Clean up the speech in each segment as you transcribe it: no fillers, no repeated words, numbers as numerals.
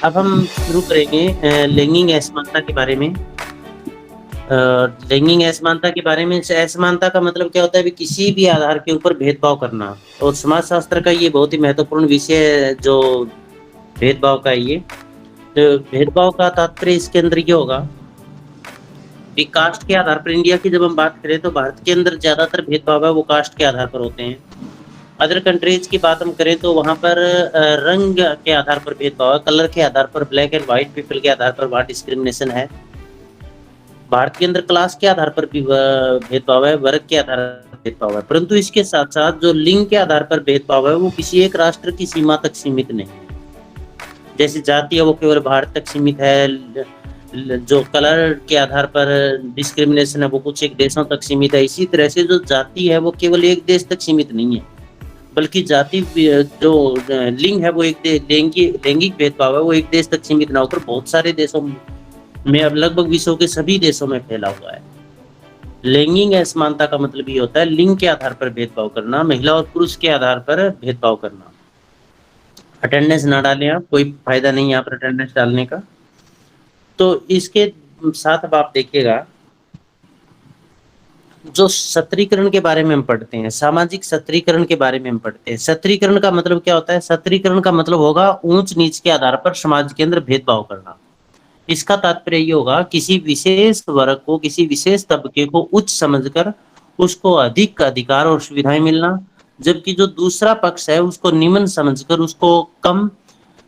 अब हम शुरू करेंगे लैंगिक असमानता के बारे में। लैंगिक असमानता के बारे में असमानता का मतलब क्या होता है? किसी भी आधार के ऊपर भेदभाव करना। और समाजशास्त्र का ये बहुत ही महत्वपूर्ण विषय है जो भेदभाव का है ये। तो भेदभाव का तात्पर्य इसके अंदर ये होगा कि कास्ट के आधार पर इंडिया की जब हम बात करें तो भारत के अंदर ज़्यादातर भेदभाव है वो कास्ट के आधार पर होते हैं। अदर कंट्रीज की बात हम करें तो वहाँ पर रंग के आधार पर भेदभाव है, कलर के आधार पर, ब्लैक एंड व्हाइट पीपल के आधार पर वहाँ डिस्क्रिमिनेशन है। भारत के अंदर क्लास के आधार पर भी भेदभाव है, वर्ग के आधार पर भेदभाव है, परंतु इसके साथ-साथ जो लिंग के आधार पर भेदभाव है वो किसी एक राष्ट्र की सीमा तक सीमित नहीं है। जैसे जाति है वो केवल भारत तक सीमित है, जो कलर के आधार पर डिस्क्रिमिनेशन है वो कुछ एक देशों तक सीमित है। इसी तरह से जो जाति है वो केवल एक देश तक सीमित नहीं है, बल्कि जाति जो लिंग है वो लैंगिक भेदभाव है वो एक देश तक सीमित ना होकर बहुत सारे देशों में, अब लगभग विश्व के सभी देशों में फैला हुआ है। लैंगिक असमानता का मतलब ये होता है लिंग के आधार पर भेदभाव करना, महिला और पुरुष के आधार पर भेदभाव करना। अटेंडेंस ना डालें आप, कोई फायदा नहीं है यहाँ पर अटेंडेंस डालने का। तो इसके साथ अब आप देखिएगा जो सत्रीकरण के बारे में हम पढ़ते हैं, सामाजिक सत्रीकरण के बारे में हम पढ़ते हैं। सत्रीकरण का मतलब क्या होता है? सत्रीकरण का मतलब होगा ऊंच नीच के आधार पर समाज के अंदर भेदभाव करना। इसका तात्पर्य ये होगा किसी विशेष वर्ग को, किसी विशेष तबके को उच्च समझकर उसको अधिक अधिकार और सुविधाएं मिलना, जबकि जो दूसरा पक्ष है उसको निम्न समझकर उसको कम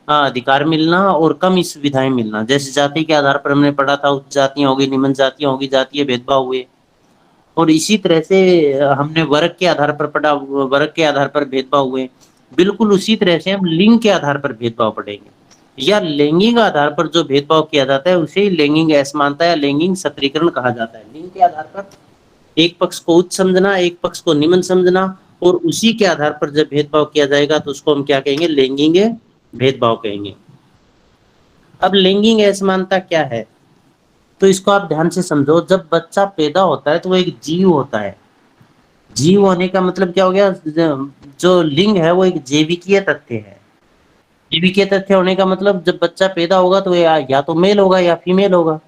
अधिकार मिलना और कम सुविधाएं मिलना। जैसे जाति के आधार पर हमने पढ़ा था, उच्च जातियां होगी, निम्न जातियां होगी, जातीय भेदभाव हुए। और इसी तरह से हमने वर्ग के आधार पर पढ़ा, वर्ग के आधार पर भेदभाव हुए। बिल्कुल उसी तरह से हम लिंग के आधार पर भेदभाव पढ़ेंगे, या लैंगिक आधार पर जो भेदभाव किया जाता है उसे लैंगिक असमानता या लैंगिक सत्रीकरण कहा जाता है। लिंग के आधार पर एक पक्ष को उच्च समझना, एक पक्ष को निम्न समझना, और उसी के आधार पर जब भेदभाव किया जाएगा तो उसको हम क्या कहेंगे? लैंगिक भेदभाव कहेंगे। अब लैंगिक असमानता क्या है? तो इसको आप ध्यान से समझो। जब बच्चा पैदा होता है तो वो एक जीव होता है। जीव होने का मतलब क्या हो गया? जो लिंग है वो एक जैविकीय तथ्य है। जैविकीय तथ्य होने का मतलब जब बच्चा पैदा होगा तो या तो मेल होगा या फीमेल होगा,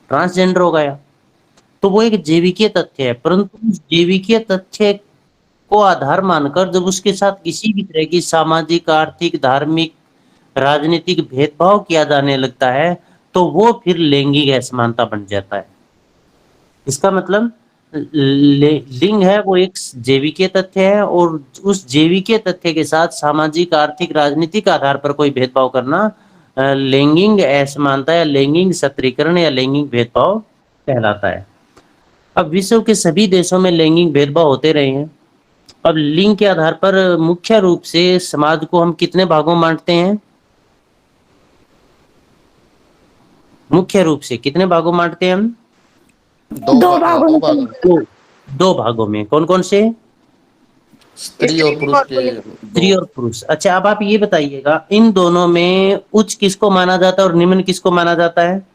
ट्रांसजेंडर होगा, या तो वो एक जैविकीय तथ्य है। परंतु उस जैविकीय तथ्य को आधार मानकर जब उसके साथ किसी भी तरह की सामाजिक, आर्थिक, धार्मिक, राजनीतिक भेदभाव किया जाने लगता है तो वो फिर लैंगिक असमानता बन जाता है। इसका मतलब लिंग है वो एक जैविकीय तथ्य है, और उस जैविकीय तथ्य के साथ सामाजिक, आर्थिक, राजनीतिक आधार पर कोई भेदभाव करना लैंगिक असमानता या लैंगिक सत्रीकरण या लैंगिक भेदभाव कहलाता है। अब विश्व के सभी देशों में लैंगिक भेदभाव होते रहे हैं। अब लिंग के आधार पर मुख्य रूप से समाज को हम कितने भागों में बांटते हैं? मुख्य रूप से कितने भागों में बांटते हैं हम? दो भागों में। दो भागों में। कौन कौन से? स्त्री और पुरुष के स्त्री और पुरुष। अच्छा, अब आप ये बताइएगा इन दोनों में उच्च किसको माना जाता है और निम्न किसको माना जाता है?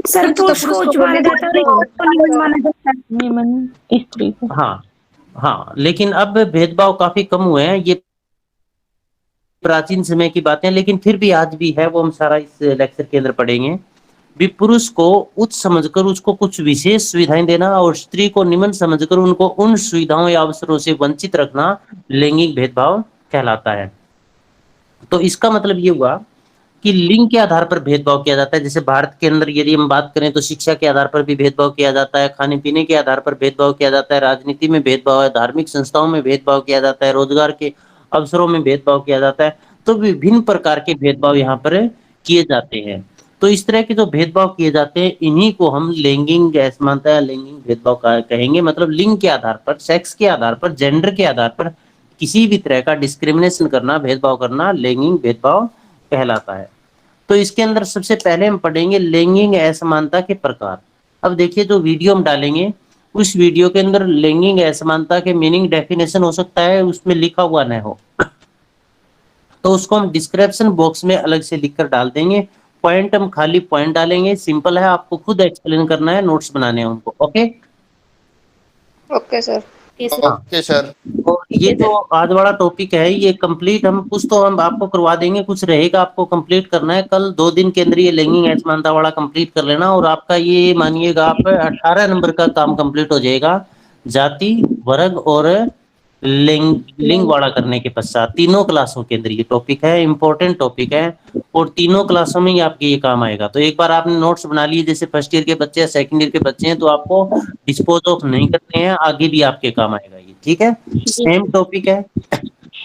सर पुरुष को उच्च माना जाता है और निम्न माना जाता है। निम्न स्त्री को। हाँ हाँ, लेकिन अब भेदभाव काफी कम हुए हैं, ये प्राचीन समय की बातें, लेकिन फिर भी आज भी है, वो हम सारा इस लेक्चर के अंदर पढ़ेंगे। भी पुरुष को उच्च समझकर उसको कुछ विशेष सुविधाएं देना और स्त्री को निम्न समझकर उनको उन सुविधाओं या अवसरों से वंचित रखना लैंगिक भेदभाव कहलाता है। तो इसका मतलब ये हुआ कि लिंग के आधार पर भेदभाव किया जाता है। जैसे भारत के अंदर यदि हम बात करें तो शिक्षा के आधार पर भी भेदभाव किया जाता है, खाने पीने के आधार पर भेदभाव किया जाता है, राजनीति में भेदभाव है, धार्मिक संस्थाओं में भेदभाव किया जाता है, रोजगार के अवसरों में भेदभाव किया जाता है। तो विभिन्न प्रकार के भेदभाव यहाँ पर किए जाते हैं। तो इस तरह के जो भेदभाव किए जाते हैं इन्हीं को हम लैंगिक असमानता या लैंगिक भेदभाव कहेंगे। मतलब लिंग के आधार पर, सेक्स के आधार पर, जेंडर के आधार पर किसी भी तरह का डिस्क्रिमिनेशन करना, भेदभाव करना लैंगिक भेदभाव कहलाता है। तो इसके अंदर सबसे पहले हम पढ़ेंगे लैंगिक असमानता के प्रकार। अब देखिए जो वीडियो हम डालेंगे उस वीडियो के अंदर लैंगिक असमानता के मीनिंग, डेफिनेशन हो सकता है उसमें लिखा हुआ न हो, तो उसको हम डिस्क्रिप्शन बॉक्स में अलग से लिखकर डाल देंगे। पॉइंट हम खाली पॉइंट डालेंगे, सिंपल है, आपको खुद एक्सप्लेन करना है, नोट्स बनाने हैं उनको। Okay okay sir. Okay sir. और ये जो आज वाला टॉपिक है ये कंप्लीट हम कुछ तो हम आपको करवा देंगे, कुछ रहेगा आपको कंप्लीट करना है। कल 2 दिन के अंदर ये लैंगिक असमानता वाला कंप्लीट कर लेना और आपका ये मानिएगा आप 18 नंबर का काम कंप्लीट हो जाएगा। जाति, वर्ग और लिंग लिंग वाला करने के पश्चात तीनों क्लासों के अंदर ये टॉपिक है, इंपॉर्टेंट टॉपिक है और तीनों क्लासों में ही आपके ये काम आएगा। तो एक बार आपने नोट्स बना लिए, जैसे फर्स्ट ईयर के बच्चे या सेकंड ईयर के बच्चे हैं तो आपको डिस्पोज ऑफ नहीं करने हैं, आगे भी आपके काम आएगा ये, ठीक है। सेम टॉपिक है,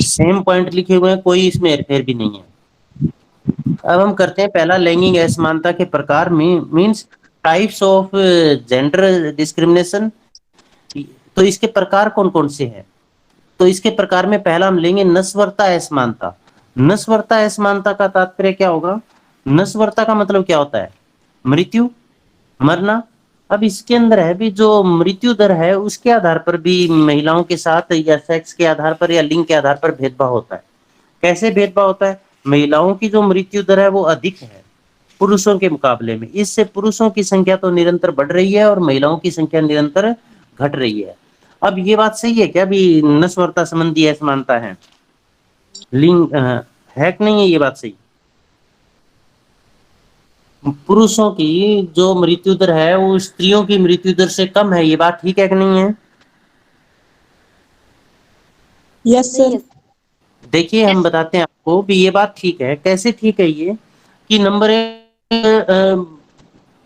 सेम पॉइंट लिखे हुए हैं, कोई इसमें हेरफेर भी नहीं है। अब हम करते हैं पहला, लैंगिक असमानता के प्रकार में means types of gender discrimination. तो इसके प्रकार कौन कौन से हैं? तो इसके प्रकार में पहला हम लेंगे नस्वर्ता असमानता। नस्वर्ता असमानता का तात्पर्य क्या होगा? नस्वर्ता का मतलब क्या होता है? मृत्यु, मरना। अब इसके अंदर है भी जो मृत्यु दर है उसके आधार पर भी महिलाओं के साथ या सेक्स के आधार पर या लिंग के आधार पर भेदभाव होता है। कैसे भेदभाव होता है? महिलाओं की जो मृत्यु दर है वो अधिक है पुरुषों के मुकाबले में, इससे पुरुषों की संख्या तो निरंतर बढ़ रही है और महिलाओं की संख्या निरंतर घट रही है। अब ये बात सही है क्या भी नस्वर्ता संबंधी असमानता है, लिंग है कि नहीं है ये बात सही? पुरुषों की जो मृत्यु दर है वो स्त्रियों की मृत्यु दर से कम है, ये बात ठीक है कि नहीं है? Yes sir. देखिए हम बताते हैं आपको भी ये बात ठीक है। कैसे ठीक है ये? कि नंबर एक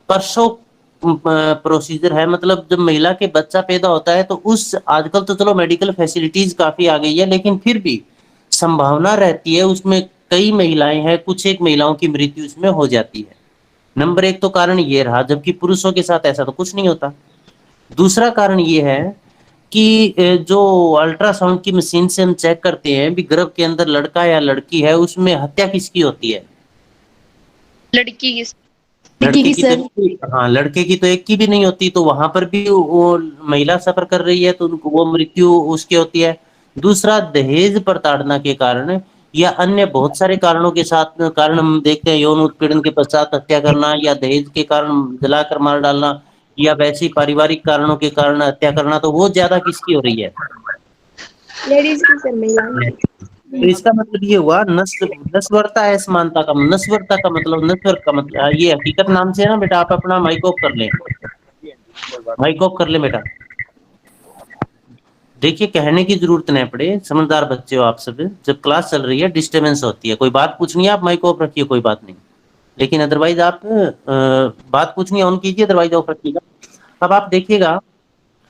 प्रसव प्रोसीजर है, मतलब जब महिला के बच्चा पैदा होता है तो उस आजकल तो चलो मेडिकल फैसिलिटीज काफी आ गई है लेकिन फिर भी संभावना रहती है उसमें कई महिलाएं हैं, कुछ एक महिलाओं की मृत्यु इसमें हो जाती है। नंबर एक तो कारण ये रहा, जबकि पुरुषों के साथ ऐसा तो कुछ नहीं होता। दूसरा कारण ये है कि जो अल्ट्रासाउंड की मशीन से हम चेक करते हैं भी गर्भ के अंदर लड़का या लड़की है, उसमें हत्या किसकी होती है? लड़की की। लड़के की की सर। तो हाँ, लड़के की तो एक की भी नहीं होती, तो वहां पर भी वो महिला सफर कर रही है तो उनको वो मृत्यु उसकी होती है। दूसरा, दहेज प्रताड़ना के कारण या अन्य बहुत सारे कारणों के साथ कारण हम देखते हैं, यौन उत्पीड़न के पश्चात हत्या करना या दहेज के कारण जलाकर मार डालना या वैसे ही पारिवारिक कारणों के कारण हत्या करना, तो वो ज्यादा किसकी हो रही है? लेडीज की सर, महिलाएं की। तो इसका मतलब ये हुआ नस्वर्ता असमानता का, नस्वर्ता का मतलब नस्वर का मतलब ये हकीकत नाम से है ना बेटा। आप अपना माइक ऑफ कर लें, माइक ऑफ कर ले बेटा। देखिए कहने की जरूरत नहीं पड़े, समझदार बच्चे हो आप सब। जब क्लास चल रही है डिस्टर्बेंस होती है, कोई बात पूछनी है आप माइक ऑफ रखिए, कोई बात नहीं, लेकिन अदरवाइज आप बात पूछनी है ऑन कीजिए, अदरवाइज ऑफ रखिएगा। अब आप देखिएगा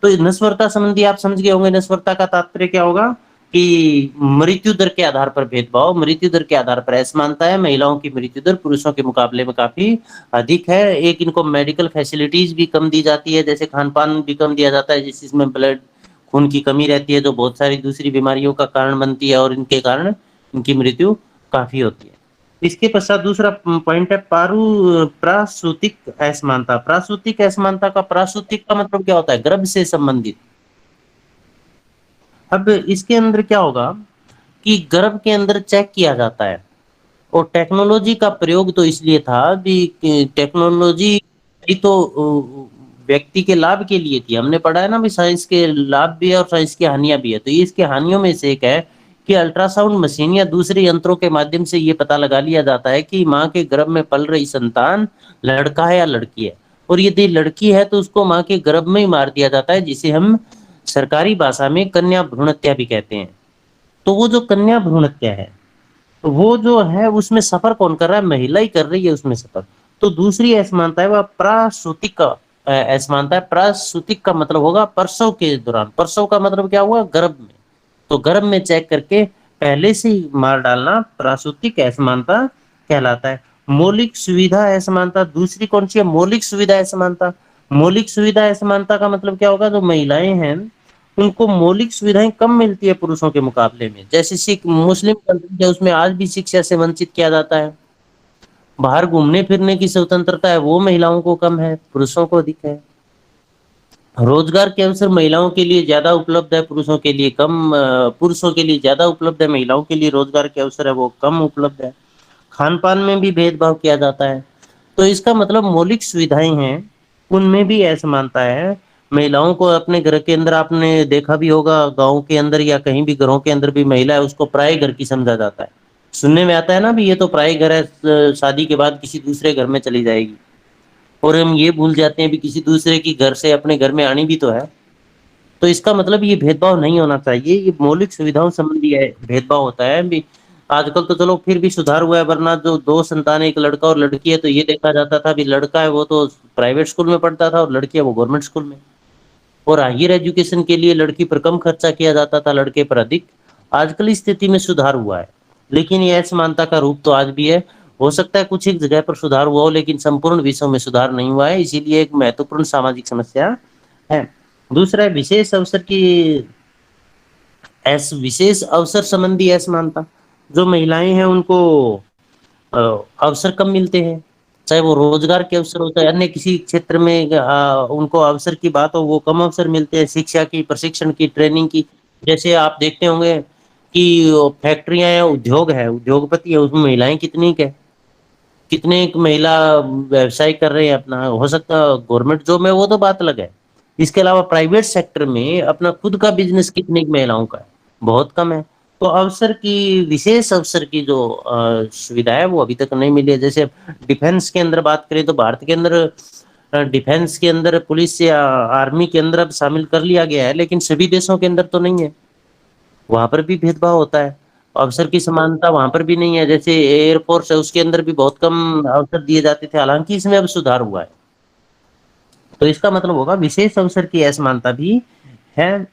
तो नस्वर्ता संबंधी आप समझ गए होंगे। नस्वर्ता का तात्पर्य क्या होगा कि मृत्यु दर के आधार पर भेदभाव, मृत्यु दर के आधार पर असमानता है। महिलाओं की मृत्यु दर पुरुषों के मुकाबले में काफी अधिक है। एक, इनको मेडिकल फैसिलिटीज भी कम दी जाती है, जैसे खान पान भी कम दिया जाता है जिसमें ब्लड खून की कमी रहती है जो बहुत सारी दूसरी बीमारियों का कारण बनती है और इनके कारण इनकी मृत्यु काफी होती है। इसके पश्चात दूसरा पॉइंट है प्रासूतिक असमानता। प्रासूतिक असमानता का, प्रासूतिक का मतलब क्या होता है? गर्भ से संबंधित। अब इसके अंदर क्या होगा कि गर्भ के अंदर चेक किया जाता है और टेक्नोलॉजी का प्रयोग तो इसलिए था भी टेक्नोलॉजी तो व्यक्ति के लाभ के लिए थी। हमने पढ़ा है ना भी साइंस के लाभ भी है और साइंस की हानियां भी है। तो ये इसके हानियों में से एक है कि अल्ट्रासाउंड मशीन या दूसरे यंत्रों के माध्यम से ये पता लगा लिया जाता है कि माँ के गर्भ में पल रही संतान लड़का है या लड़की है, और यदि लड़की है तो उसको माँ के गर्भ में ही मार दिया जाता है, जिसे हम सरकारी भाषा में कन्या भ्रूण हत्या भी कहते हैं। तो वो जो कन्या भ्रूण हत्या है वो जो है उसमें सफर कौन कर रहा है? महिला ही कर रही है उसमें सफर। तो दूसरी असमानता है वह प्रासूतिक असमानता है। प्रासूतिक का मतलब होगा प्रसव के दौरान। प्रसव का मतलब क्या हुआ? गर्भ में। तो गर्भ में चेक करके पहले से ही मार डालना प्रासूतिक असमानता कहलाता है। मौलिक सुविधा असमानता दूसरी कौन सी है? मौलिक सुविधा असमानता। मौलिक सुविधा असमानता का मतलब क्या होगा? जो महिलाएं हैं उनको मौलिक सुविधाएं कम मिलती है पुरुषों के मुकाबले में। जैसे सिख मुस्लिम कंट्री है उसमें आज भी शिक्षा से वंचित किया जाता है। बाहर घूमने फिरने की स्वतंत्रता है वो महिलाओं को कम है, पुरुषों को अधिक है। रोजगार के अवसर महिलाओं के लिए ज्यादा उपलब्ध है, पुरुषों के लिए कम। पुरुषों के लिए ज्यादा उपलब्ध है, महिलाओं के लिए रोजगार के अवसर है वो कम उपलब्ध है। खान पान में भी भेदभाव किया जाता है। तो इसका मतलब मौलिक सुविधाएं हैं उनमें भी असमानता है। महिलाओं को अपने घर के अंदर आपने देखा भी होगा, गाँव के अंदर या कहीं भी घरों के अंदर भी महिला है उसको पराये घर की समझा जाता है। सुनने में आता है ना भी ये तो पराये घर है, शादी के बाद किसी दूसरे घर में चली जाएगी। और हम ये भूल जाते हैं भी किसी दूसरे की घर से अपने घर में आनी भी तो है। तो इसका मतलब ये भेदभाव नहीं होना चाहिए, ये मौलिक सुविधाओं संबंधी है भेदभाव होता है भी। आजकल तो चलो फिर भी सुधार हुआ है, वरना जो 2 संतान एक लड़का और लड़की है तो ये देखा जाता था भी लड़का है वो तो प्राइवेट स्कूल में पढ़ता था और लड़की है वो गवर्नमेंट स्कूल में। और हायर एजुकेशन के लिए लड़की पर कम खर्चा किया जाता था, लड़के पर अधिक। आजकल इस स्थिति में सुधार हुआ है, लेकिन ये असमानता का रूप तो आज भी है। हो सकता है कुछ एक जगह पर सुधार हुआ हो, लेकिन संपूर्ण विषयों में सुधार नहीं हुआ है, इसीलिए एक महत्वपूर्ण सामाजिक समस्या है। दूसरा है विशेष अवसर संबंधी असमानता। जो महिलाएं हैं उनको अवसर कम मिलते हैं, चाहे वो रोजगार के अवसर होता है, अन्य किसी क्षेत्र में उनको अवसर की बात हो वो कम अवसर मिलते हैं, शिक्षा की, प्रशिक्षण की, ट्रेनिंग की। जैसे आप देखते होंगे कि फैक्ट्रियां या उद्योग है, उद्योगपति है, उसमें महिलाएं कितने एक महिला व्यवसाय कर रहे हैं अपना। हो सकता है गवर्नमेंट जॉब में वो तो बात अलग है, इसके अलावा प्राइवेट सेक्टर में अपना खुद का बिजनेस कितनी महिलाओं का है, बहुत कम है। तो विशेष अवसर की जो सुविधा है वो अभी तक नहीं मिली है। जैसे डिफेंस के अंदर बात करें तो भारत के अंदर डिफेंस के अंदर पुलिस या आर्मी के अंदर अब शामिल कर लिया गया है, लेकिन सभी देशों के अंदर तो नहीं है, वहां पर भी भेदभाव होता है। अवसर की समानता वहां पर भी नहीं है। जैसे एयरफोर्स है उसके अंदर भी बहुत कम अवसर दिए जाते थे, हालांकि इसमें अब सुधार हुआ है। तो इसका मतलब होगा विशेष अवसर की असमानता भी है।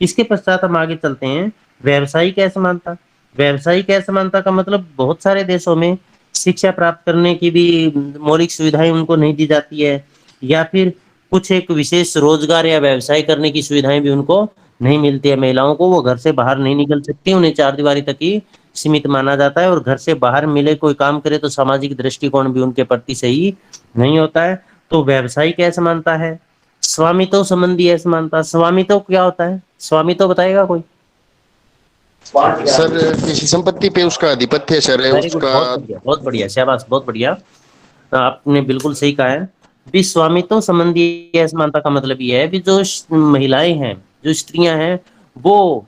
इसके पश्चात हम आगे चलते हैं, व्यावसायिक असमानता। व्यावसायिक असमानता का मतलब बहुत सारे देशों में शिक्षा प्राप्त करने की भी मौलिक सुविधाएं उनको नहीं दी जाती है, या फिर कुछ एक विशेष रोजगार या व्यवसाय करने की सुविधाएं भी उनको नहीं मिलती है। महिलाओं को वो घर से बाहर नहीं निकल सकती, उन्हें 4 दीवारी तक ही सीमित माना जाता है, और घर से बाहर मिले कोई काम करे तो सामाजिक दृष्टिकोण भी उनके प्रति सही नहीं होता है। तो व्यावसायिक असमानता है। स्वामित्व संबंधी असमानता। स्वामित्व क्या होता है? स्वामित्व बताएगा कोई? सर किसी संपत्ति पे उसका आधिपत्य सर है वेरी गुड, उसका। बहुत बढ़िया, शाबाश, बहुत बढ़िया। आपने बिल्कुल सही कहा है। भी स्वामित्व संबंधी असमानता का मतलब ये है भी जो महिलाएं हैं, जो स्त्रियां हैं, वो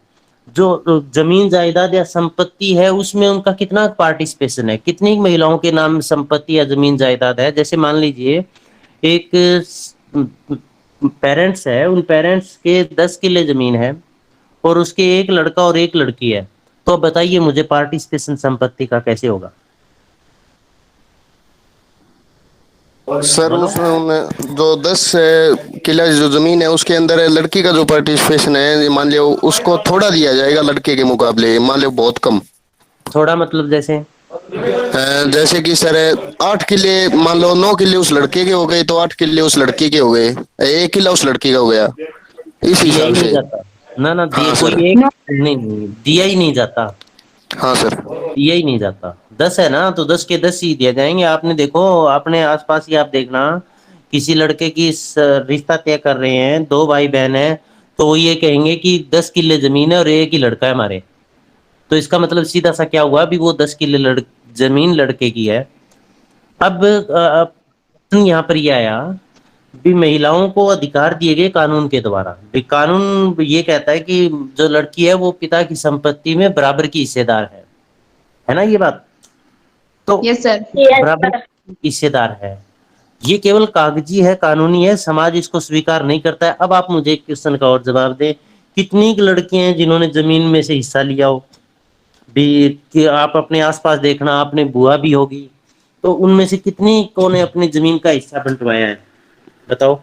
जो जमीन जायदाद या संपत्ति है उसमें उनका कितना पार्टिसिपेशन है, कितनी महिलाओं के नाम संपत्ति या जमीन जायदाद है। जैसे मान लीजिए एक पेरेंट्स है, उन पेरेंट्स के 10 किले जमीन है और उसके एक लड़का और एक लड़की है, तो अब बताइए मुझे पार्टिसिपेशन संपत्ति का कैसे होगा? सर उसमें जो 10 किला जो जमीन है उसके अंदर लड़की का जो पार्टिसिपेशन है, मान लो उसको थोड़ा दिया जाएगा लड़के के मुकाबले, मान लो बहुत कम। थोड़ा मतलब जैसे जैसे कि सर 8 किले, मान लो 9 किले उस लड़के के हो गए तो 8 किले उस लड़की के हो गए, 1 किला उस लड़की का हो गया, इस दिया ही हिसाब नहीं से। जाता ना, दिए हाँ कोई सर। एक नहीं, दिया ही नहीं जाता, हाँ सर। दिया ही नहीं जाता। 10 है ना तो 10 के 10 ही दिए जाएंगे। आपने देखो अपने आसपास ही आप देखना, किसी लड़के की रिश्ता तय कर रहे हैं, 2 भाई बहन है, तो वो ये कहेंगे कि 10 किले जमीन है और एक ही लड़का है हमारे। तो इसका मतलब सीधा सा क्या हुआ भी वो 10 किले जमीन लड़के की है। अब यहाँ पर ये आया भी महिलाओं को अधिकार दिए गए कानून के द्वारा। भी कानून ये कहता है कि जो लड़की है वो पिता की संपत्ति में बराबर की हिस्सेदार है ना ये बात? तो यस सर। बराबर की हिस्सेदार है, ये केवल कागजी है, कानूनी है, समाज इसको स्वीकार नहीं करता है। अब आप मुझे एक क्वेश्चन का और जवाब दें, कितनी लड़कियां हैं जिन्होंने जमीन में से हिस्सा लिया हो? भी कि आप अपने आसपास देखना, आपने बुआ भी होगी, तो उनमें से कितनी को ने अपनी जमीन का हिस्सा बंटवाया है? बताओ।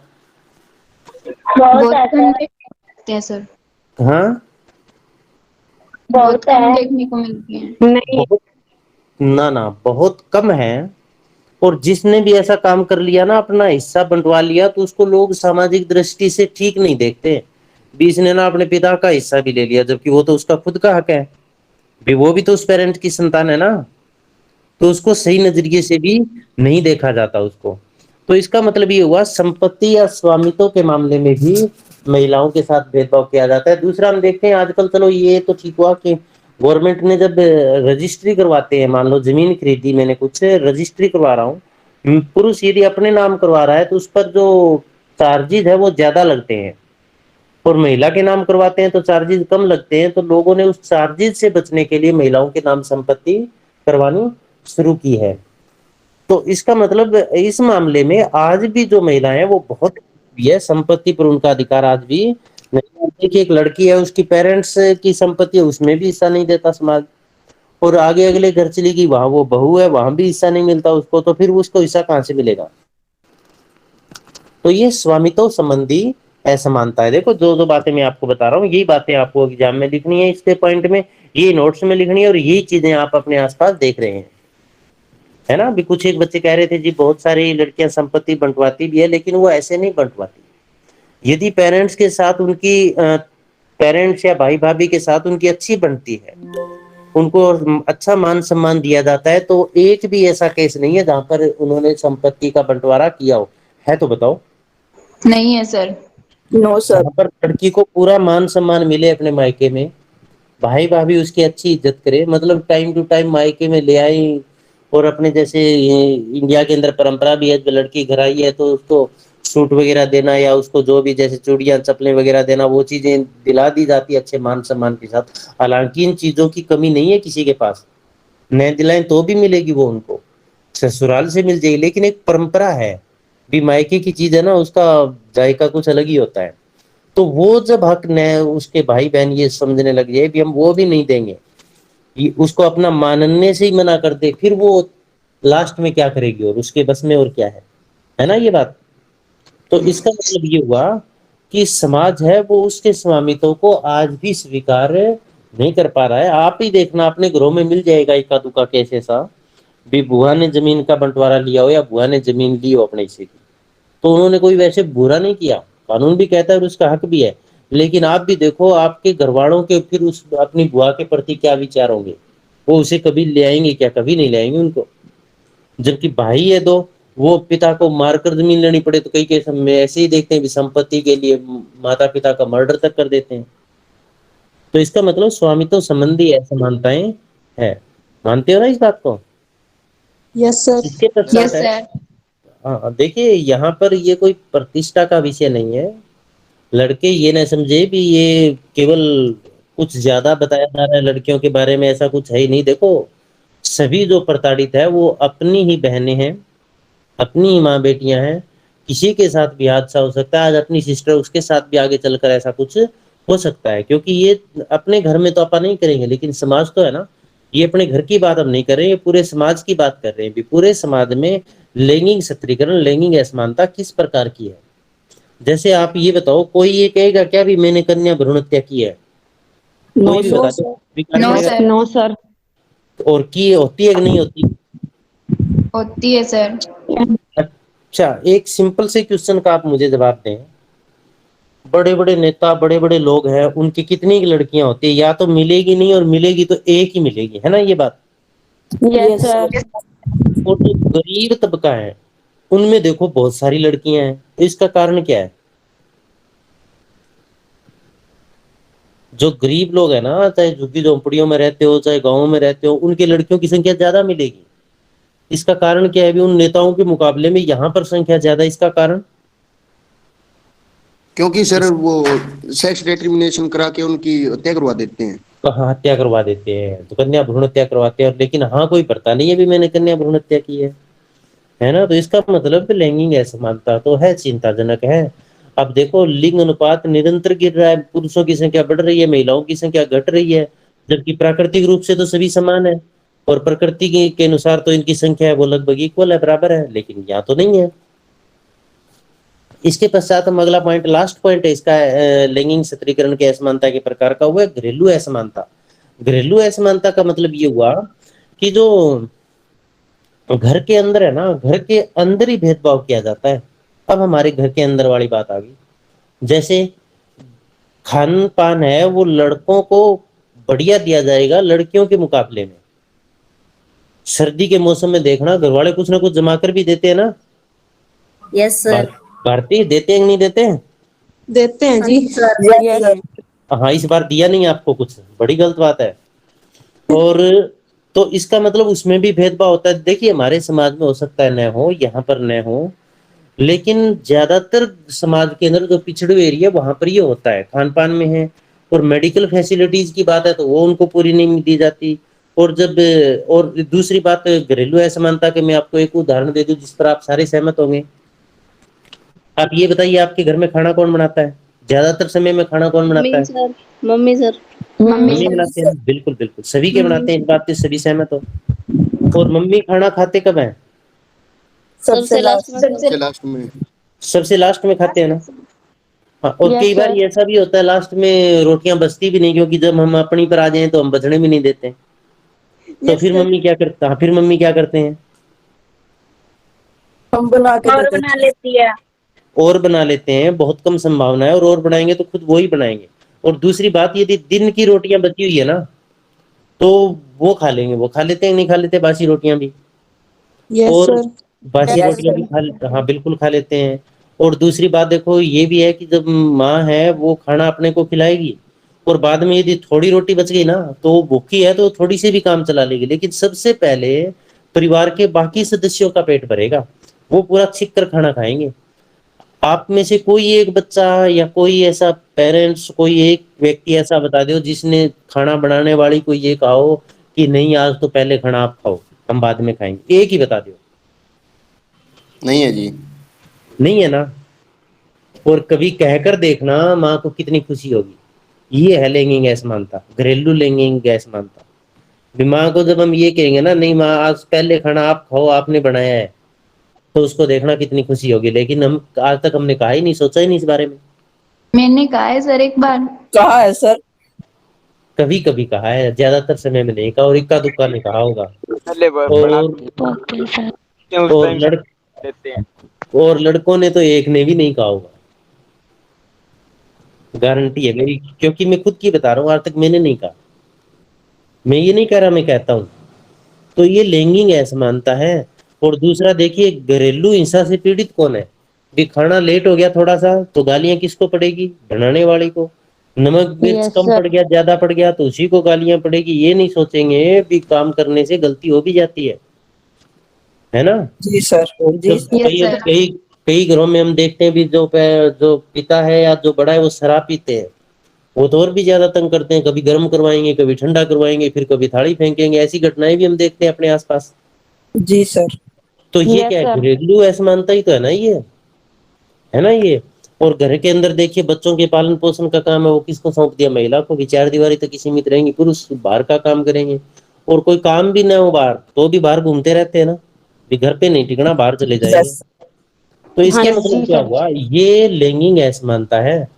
बहुत कम देखते हैं सर, हाँ, बहुत कम देखने को मिलती हैं। नहीं, ना बहुत कम है। और जिसने भी ऐसा काम कर लिया ना, अपना हिस्सा बंटवा लिया, तो उसको लोग सामाजिक दृष्टि से ठीक नहीं देखते। भी इसने ना अपने पिता का हिस्सा भी ले लिया, जबकि वो तो उसका खुद का हक है, भी वो भी तो उस पेरेंट की संतान है ना, तो उसको सही नजरिए से भी नहीं देखा जाता उसको। तो इसका मतलब ये हुआ संपत्ति या स्वामित्व के मामले में भी महिलाओं के साथ भेदभाव किया जाता है। दूसरा हम देखते हैं आजकल, चलो ये तो ठीक हुआ कि गवर्नमेंट ने जब रजिस्ट्री करवाते हैं, मान लो जमीन खरीदी मैंने, कुछ रजिस्ट्री करवा रहा हूँ, पुरुष यदि अपने नाम करवा रहा है तो उस पर जो चार्जेज है वो ज्यादा लगते हैं, और महिला के नाम करवाते हैं तो चार्जेस कम लगते हैं। तो लोगों ने उस चार्जेस से बचने के लिए महिलाओं के नाम संपत्ति करवानी शुरू की है। तो इसका मतलब इस मामले में आज भी जो महिलाएं हैं वो बहुत भी है, संपत्ति पर उनका अधिकार आज भी नहीं। देखिए, एक लड़की है, उसकी पेरेंट्स की संपत्ति है, उसमें भी हिस्सा नहीं देता समाज, और आगे अगले घर चली गई, वहां वो बहू है, वहां भी हिस्सा नहीं मिलता उसको, तो फिर उसको हिस्सा कहां से मिलेगा? तो ये स्वामित्व संबंधी असमानता है। देखो, जो जो बातें मैं आपको बता रहा हूँ, यही बातें आपको एग्जाम में लिखनी है, इसके पॉइंट में, ये नोट्स में लिखनी है, और यही चीजें आप अपने आसपास देख रहे हैं, है ना। अभी कुछ एक बच्चे कह रहे थे जी बहुत सारी लड़कियां संपत्ति बंटवाती भी है, लेकिन वो ऐसे नहीं बंटवाती। यदि पेरेंट्स के साथ उनकी पेरेंट्स या भाई भाभी के साथ उनकी अच्छी बनती है, उनको अच्छा मान सम्मान दिया जाता है, तो एक भी ऐसा केस नहीं है जहां पर उन्होंने संपत्ति का बंटवारा किया हो। है तो बताओ। नहीं है सर। No sir. जहां पर लड़की को पूरा मान सम्मान मिले अपने मायके में, भाई भाभी उसकी अच्छी इज्जत करे, मतलब टाइम टू टाइम मायके में ले आई, और अपने जैसे ये इंडिया के अंदर परंपरा भी है, जो लड़की घर आई है तो उसको सूट वगैरह देना, या उसको जो भी जैसे चूड़ियां चप्पलें वगैरह देना, वो चीजें दिला दी जाती है अच्छे मान सम्मान के साथ। हालांकि इन चीजों की कमी नहीं है किसी के पास, न दिलाएं तो भी मिलेगी, वो उनको ससुराल से मिल जाएगी, लेकिन एक परंपरा है भी, मायके की चीज है ना, उसका जायका कुछ अलग ही होता है। तो वो जब हक न उसके भाई बहन ये समझने लग जाए भी हम वो भी नहीं देंगे, उसको अपना मानने से ही मना कर दे, फिर वो लास्ट में क्या करेगी, और उसके बस में और क्या है ना ये बात। तो इसका मतलब ये हुआ कि समाज है वो उसके स्वामित्व को आज भी स्वीकार नहीं कर पा रहा है। आप ही देखना, अपने घरों में मिल जाएगा इक्का दुक्का केस ऐसा भी, बुआ ने जमीन का बंटवारा लिया हो या बुआ ने जमीन ली हो अपने हिस्से की, तो उन्होंने कोई वैसे बुरा नहीं किया, कानून भी कहता है और उसका हक भी है। लेकिन आप भी देखो आपके घर वालों के फिर उस अपनी बुआ के प्रति क्या विचार होंगे, वो उसे कभी ले आएंगे क्या? कभी नहीं ले आएंगे उनको। जबकि भाई है दो, वो पिता को मारकर जमीन लेनी पड़े तो कई केस में ऐसे ही देखते हैं भी संपत्ति के लिए माता पिता का मर्डर तक कर देते हैं। तो इसका मतलब स्वामित्व संबंधी असमानताएं है। मानते हो ना इस बात को? Yes sir. इसके यस पश्चात है, सर। हाँ देखिए, यहाँ पर ये कोई प्रतिष्ठा का विषय नहीं है। लड़के ये ना समझे भी ये केवल कुछ ज्यादा बताया जा रहा है लड़कियों के बारे में, ऐसा कुछ है ही नहीं। देखो, सभी जो प्रताड़ित है वो अपनी ही बहनें हैं, अपनी ही माँ बेटियां हैं। किसी के साथ भी हादसा हो सकता है, आज अपनी सिस्टर, उसके साथ भी आगे चलकर ऐसा कुछ हो सकता है। क्योंकि ये अपने घर में तो अपन नहीं करेंगे, लेकिन समाज तो है ना, ये अपने घर की बात हम नहीं कर रहे हैं, ये पूरे समाज की बात कर रहे हैं भी, पूरे समाज में लैंगिक सत्रीकरण, लैंगिक असमानता किस प्रकार की है। जैसे आप ये बताओ, कोई ये कहेगा क्या भी मैंने कन्या भ्रूण हत्या की है? नो कोई भी बता दो, नो सर। No sir. और की होती है कि नहीं होती? होती है सर। अच्छा, एक सिंपल से क्वेश्चन का आप मुझे जवाब दें। बड़े बड़े नेता, बड़े बड़े लोग हैं, उनकी कितनी लड़कियां होती है? या तो मिलेगी नहीं, और मिलेगी तो एक ही मिलेगी, है ना ये बात। Yes sir. और जो गरीब तबका है उनमें देखो बहुत सारी लड़कियां हैं, तो इसका कारण क्या है? जो गरीब लोग है ना, चाहे झुग्गी झोंपड़ियों में रहते हो चाहे गांवों में रहते हो, उनकी लड़कियों की संख्या ज्यादा मिलेगी। इसका कारण क्या है? भी उन नेताओं के मुकाबले में यहाँ पर संख्या ज्यादा, इसका कारण? क्योंकि सर वो सेक्स डिस्क्रिमिनेशन करा के उनकी हत्या करवा देते हैं। हाँ, हत्या करवा देते हैं, तो कन्या भ्रूण हत्या करवाते हैं, लेकिन हाँ कोई पढ़ता नहीं है भी मैंने कन्या भ्रूण हत्या की है ना। तो इसका मतलब लैंगिक असमानता तो है, चिंताजनक है। अब देखो, लिंग अनुपात निरंतर गिर रहा है, पुरुषों की संख्या बढ़ रही है, महिलाओं की संख्या घट रही है, जबकि प्राकृतिक रूप से तो सभी समान है, और प्रकृति के अनुसार तो इनकी संख्या है वो लगभग इक्वल है, बराबर है, लेकिन यहाँ तो नहीं है। इसके पश्चात हम अगला पॉइंट, लास्ट पॉइंट है इसका, लैंगिक सत्रीकरण के असमानता के प्रकार का हुआ घरेलू असमानता। घरेलू असमानता का मतलब ये हुआ कि जो घर के अंदर है ना, घर के अंदर ही भेदभाव किया जाता है। अब हमारे घर के अंदर वाली बात आ गई, जैसे खान पान है वो लड़कों को बढ़िया दिया जाएगा लड़कियों के मुकाबले में। सर्दी के मौसम में देखना, घर वाले कुछ ना कुछ जमा कर भी देते हैं ना। Yes sir. भारतीय देते हैं कि नहीं देते हैं? देते हैं जी। यस। हाँ, इस बार दिया नहीं आपको कुछ, बड़ी गलत बात है। और तो इसका मतलब उसमें भी भेदभाव होता है। देखिए, हमारे समाज में हो सकता है न हो, यहाँ पर न हो, लेकिन ज्यादातर समाज के अंदर जो पिछड़े एरिया वहां पर ये होता है, खान पान में है। और मेडिकल फैसिलिटीज की बात है तो वो उनको पूरी नहीं दी जाती। और जब और दूसरी बात घरेलू असमानता के, मैं आपको एक उदाहरण दे दूं जिस पर आप सारे सहमत होंगे। आप ये बताइए, आपके घर में खाना कौन बनाता है? ज्यादातर समय में खाना कौन बनाता है? सर मम्मी सर मम्मी बनाते हैं, बिल्कुल बिल्कुल, सभी के बनाते हैं, इस बात से सभी सहमत हो। और मम्मी खाना खाते कब है? सबसे लास्ट में सबसे लास्ट में। सबसे लास्ट में खाते हैं ना। हाँ, और कई बार ये ऐसा भी होता है लास्ट में रोटियां बचती भी नहीं, क्योंकि जब हम अपनी पर आ जाएं तो हम बचने भी नहीं देते। तो फिर मम्मी क्या करता, हाँ, फिर मम्मी क्या करते हैं? हम बना के और देते बना लेती है। और बना लेते हैं, बहुत कम संभावना है, और बनाएंगे तो खुद वो ही बनाएंगे। और दूसरी बात, यदि दिन की रोटियां बची हुई है ना तो वो खा लेंगे, वो खा लेते हैं, नहीं खा लेते बासी रोटियां भी। यस और सर। बासी Yes, रोटियां भी sir. खा लेते, हाँ बिल्कुल खा लेते हैं। और दूसरी बात देखो ये भी है कि जब माँ है वो खाना अपने को खिलाएगी, और बाद में यदि थोड़ी रोटी बच गई ना तो वो भूखी है तो थोड़ी सी भी काम चला लेगी, लेकिन सबसे पहले परिवार के बाकी सदस्यों का पेट भरेगा, वो पूरा छिक कर खाना खाएंगे। आप में से कोई एक बच्चा या कोई ऐसा पेरेंट्स, कोई एक व्यक्ति ऐसा बता दो जिसने खाना बनाने वाली को ये कहा हो कि नहीं आज तो पहले खाना आप खाओ, हम बाद में खाएंगे, एक ही बता दो। नहीं है जी। नहीं है ना। और कभी कहकर देखना माँ को कितनी खुशी होगी। ये है लैंगिक असमानता, घरेलू लैंगिक असमानता। भी माँ को जब हम ये कहेंगे ना, नहीं माँ आज पहले खाना आप खाओ, आपने बनाया है, तो उसको देखना कितनी खुशी होगी। लेकिन हम आज तक हमने कहा ही नहीं, सोचा ही नहीं इस बारे में। मैंने कहा है सर एक बार। कहा है सर। कभी कभी कहा है, ज्यादातर समय में नहीं कहा, और इक्का दुक्का ने कहा होगा। और लड़ और लड़कों ने तो एक ने भी नहीं कहा होगा, गारंटी है मेरी, क्योंकि मैं खुद की बता रहा हूँ, आज तक मैंने नहीं कहा। मैं ये नहीं कह रहा, मैं कहता हूँ। तो ये लैंगिक असमानता है। और दूसरा देखिए, घरेलू हिंसा से पीड़ित कौन है? भी खाना लेट हो गया थोड़ा सा तो गालियां किसको पड़ेगी? बनाने वाले को। नमक मिर्च कम पड़ गया, ज्यादा पड़ गया तो उसी को गालियां पड़ेगी। ये नहीं सोचेंगे भी काम करने से गलती हो भी जाती है ना। जी सर। और जी जब सर। Yes, कई sir. कई कई घरों में हम देखते हैं भी जो पिता है या जो बड़ा है वो शराब पीते हैं, वो तो और भी ज्यादा तंग करते हैं, कभी गर्म करवाएंगे, कभी ठंडा करवाएंगे, फिर कभी थाली फेंकेंगे। ऐसी घटनाएं भी हम देखते हैं अपने आसपास। जी सर। तो ये क्या है? घरेलू असमानता ही तो है ना ये, है ना ये। और घर के अंदर देखिए, बच्चों के पालन पोषण का काम है वो किसको सौंप दिया? महिला को। भी चार दीवारी तक सीमित रहेंगी, पुरुष बाहर का काम करेंगे। और कोई काम भी ना हो बाहर तो भी बाहर घूमते रहते हैं ना, भी घर पे नहीं टिकना, बाहर चले जाएंगे। यस। तो इसके मतलब क्या हुआ? ये लैंगिक असमानता है।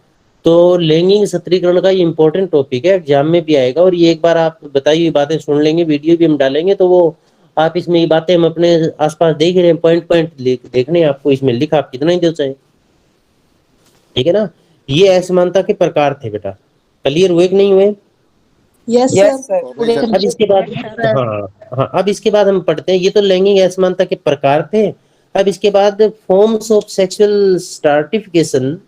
तो लैंगिक सत्रीकरण का ये इंपॉर्टेंट टॉपिक है, एग्जाम में भी आएगा। और ये एक बार आप बताई हुई बातें सुन लेंगे, वीडियो भी हम डालेंगे, तो वो आप इसमें ये बातें हम अपने आसपास देख रहे हैं, पॉइंट पॉइंट देखने हैं आपको इसमें लिखा, आप कितना ही दो चाहे, ठीक है ना। ये असमानता के प्रकार थे बेटा, क्लियर हुए कि नहीं हुए? Yes sir. अब इसके बाद, हाँ हाँ, अब इसके बाद हम पढ़ते हैं, ये तो लैंगिक असमानता के प्रकार थे। अब इसके बाद forms of sexual stratification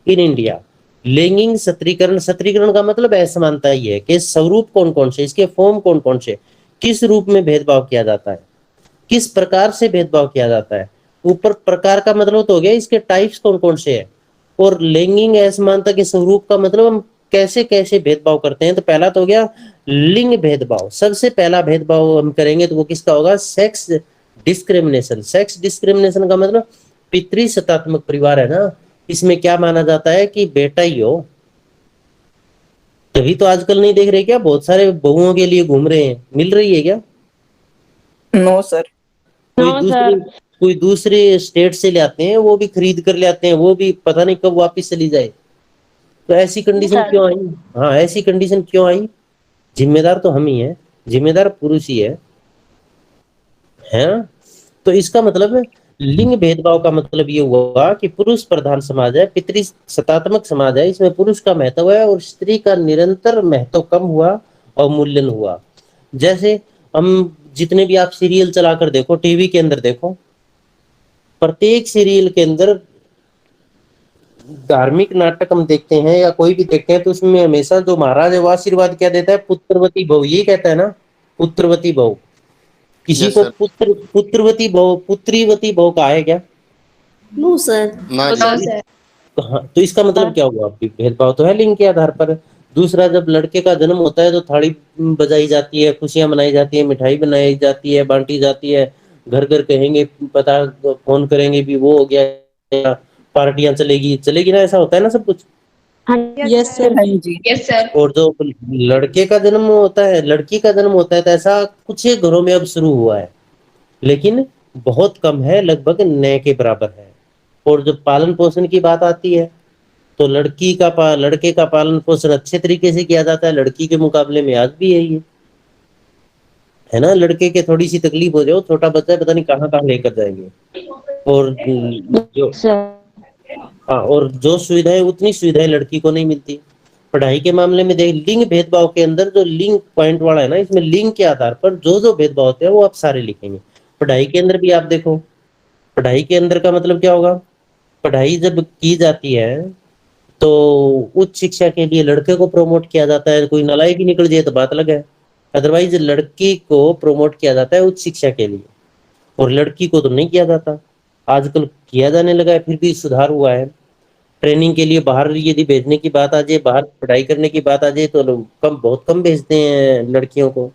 in India. लैंगिक सत्रीकरण, सत्रीकरण का मतलब असमानता ही है कि स्वरूप कौन कौन से, इसके फॉर्म कौन कौन से, किस रूप में भेदभाव किया जाता है, किस प्रकार से भेदभाव किया जाता है। ऊपर प्रकार का मतलब तो हो गया, इसके टाइप्स कौन कौन से है। और लैंगिक असमानता के स्वरूप का मतलब हम कैसे कैसे भेदभाव करते हैं। तो पहला तो हो गया लिंग भेदभाव। सबसे पहला भेदभाव हम करेंगे तो वो किसका होगा? Sex discrimination. सेक्स डिस्क्रिमिनेशन का मतलब पितृसत्तात्मक परिवार है ना, इसमें क्या माना जाता है कि बेटा ही हो। तभी तो आजकल नहीं देख रहे क्या, बहुत सारे बहुओं के लिए घूम रहे हैं, मिल रही है क्या? No sir. कोई दूसरे स्टेट से ले आते हैं, वो भी खरीद कर ले आते हैं, वो भी पता नहीं कब वापस चली जाए। तो ऐसी कंडीशन क्यों आई? हाँ, ऐसी कंडीशन क्यों आई? जिम्मेदार तो हम ही हैं, जिम्मेदार पुरुष ही है। तो इसका मतलब है लिंग भेदभाव का मतलब ये हुआ कि पुरुष प्रधान समाज है, पितृसत्तात्मक समाज है, इसमें पुरुष का महत्व है और स्त्री का निरंतर महत्व कम हुआ, अवमूल्यन हुआ। जैसे हम जितने भी आप सीरियल चलाकर देखो, टीवी के अंदर देखो, प्रत्येक सीरियल के अंदर धार्मिक नाटक हम देखते हैं या कोई भी देखते हैं तो उसमें हमेशा जो महाराज है वो आशीर्वाद क्या देता है? पुत्रवती बहु, ये कहता है ना, पुत्रवती बहु। किसी Yes, को sir. पुत्रवती बहु, पुत्रीवती बहु कहा है क्या? No sir. ना जी। No sir. हाँ, तो इसका मतलब क्या हुआ? आपकी भेदभाव तो है लिंग के आधार पर। दूसरा, जब लड़के का जन्म होता है तो थाली बजाई जाती है, खुशियां मनाई जाती है, मिठाई बनाई जाती है, बांटी जाती है, घर घर कहेंगे, पता फोन करेंगे भी वो हो गया, पार्टियां चलेगी चलेगी ना, ऐसा होता है ना सब कुछ। हाँ यस सर। हाँ जी। Yes sir. और जो लड़के का जन्म होता है, लड़की का जन्म होता है, तो ऐसा कुछ ही घरों में अब शुरू हुआ है, लेकिन बहुत कम है, लगभग न के बराबर है। और जब पालन पोषण की बात आती है तो लड़के का पालन पोषण अच्छे तरीके से किया जाता है, लड़की के मुकाबले में आज भी यही है ना। लड़के के थोड़ी सी तकलीफ हो जाओ, छोटा बच्चा है, पता नहीं कहाँ कहाँ लेकर जाएंगे। और जो सर। हाँ, और जो सुविधाएं, उतनी सुविधाएं लड़की को नहीं मिलती। पढ़ाई के मामले में देख, लिंग भेदभाव के अंदर जो लिंग पॉइंट वाला है ना, इसमें लिंग के आधार पर जो जो भेदभाव होते हैं वो आप सारे लिखेंगे। पढ़ाई के अंदर भी आप देखो, पढ़ाई के अंदर का मतलब क्या होगा? पढ़ाई जब की जाती है तो उच्च शिक्षा के लिए लड़के को प्रमोट किया जाता है, कोई नालायक ही निकल जाए तो बात अलग है। अदरवाइज लड़की को प्रमोट किया जाता है उच्च शिक्षा के लिए, और लड़की को तो नहीं किया जाता। आजकल किया जाने लगा है, फिर भी सुधार हुआ है। ट्रेनिंग के लिए बाहर यदि भेजने की बात आ जाए, बाहर पढ़ाई करने की बात आ जाए, तो लोग बहुत कम भेजते हैं लड़कियों को,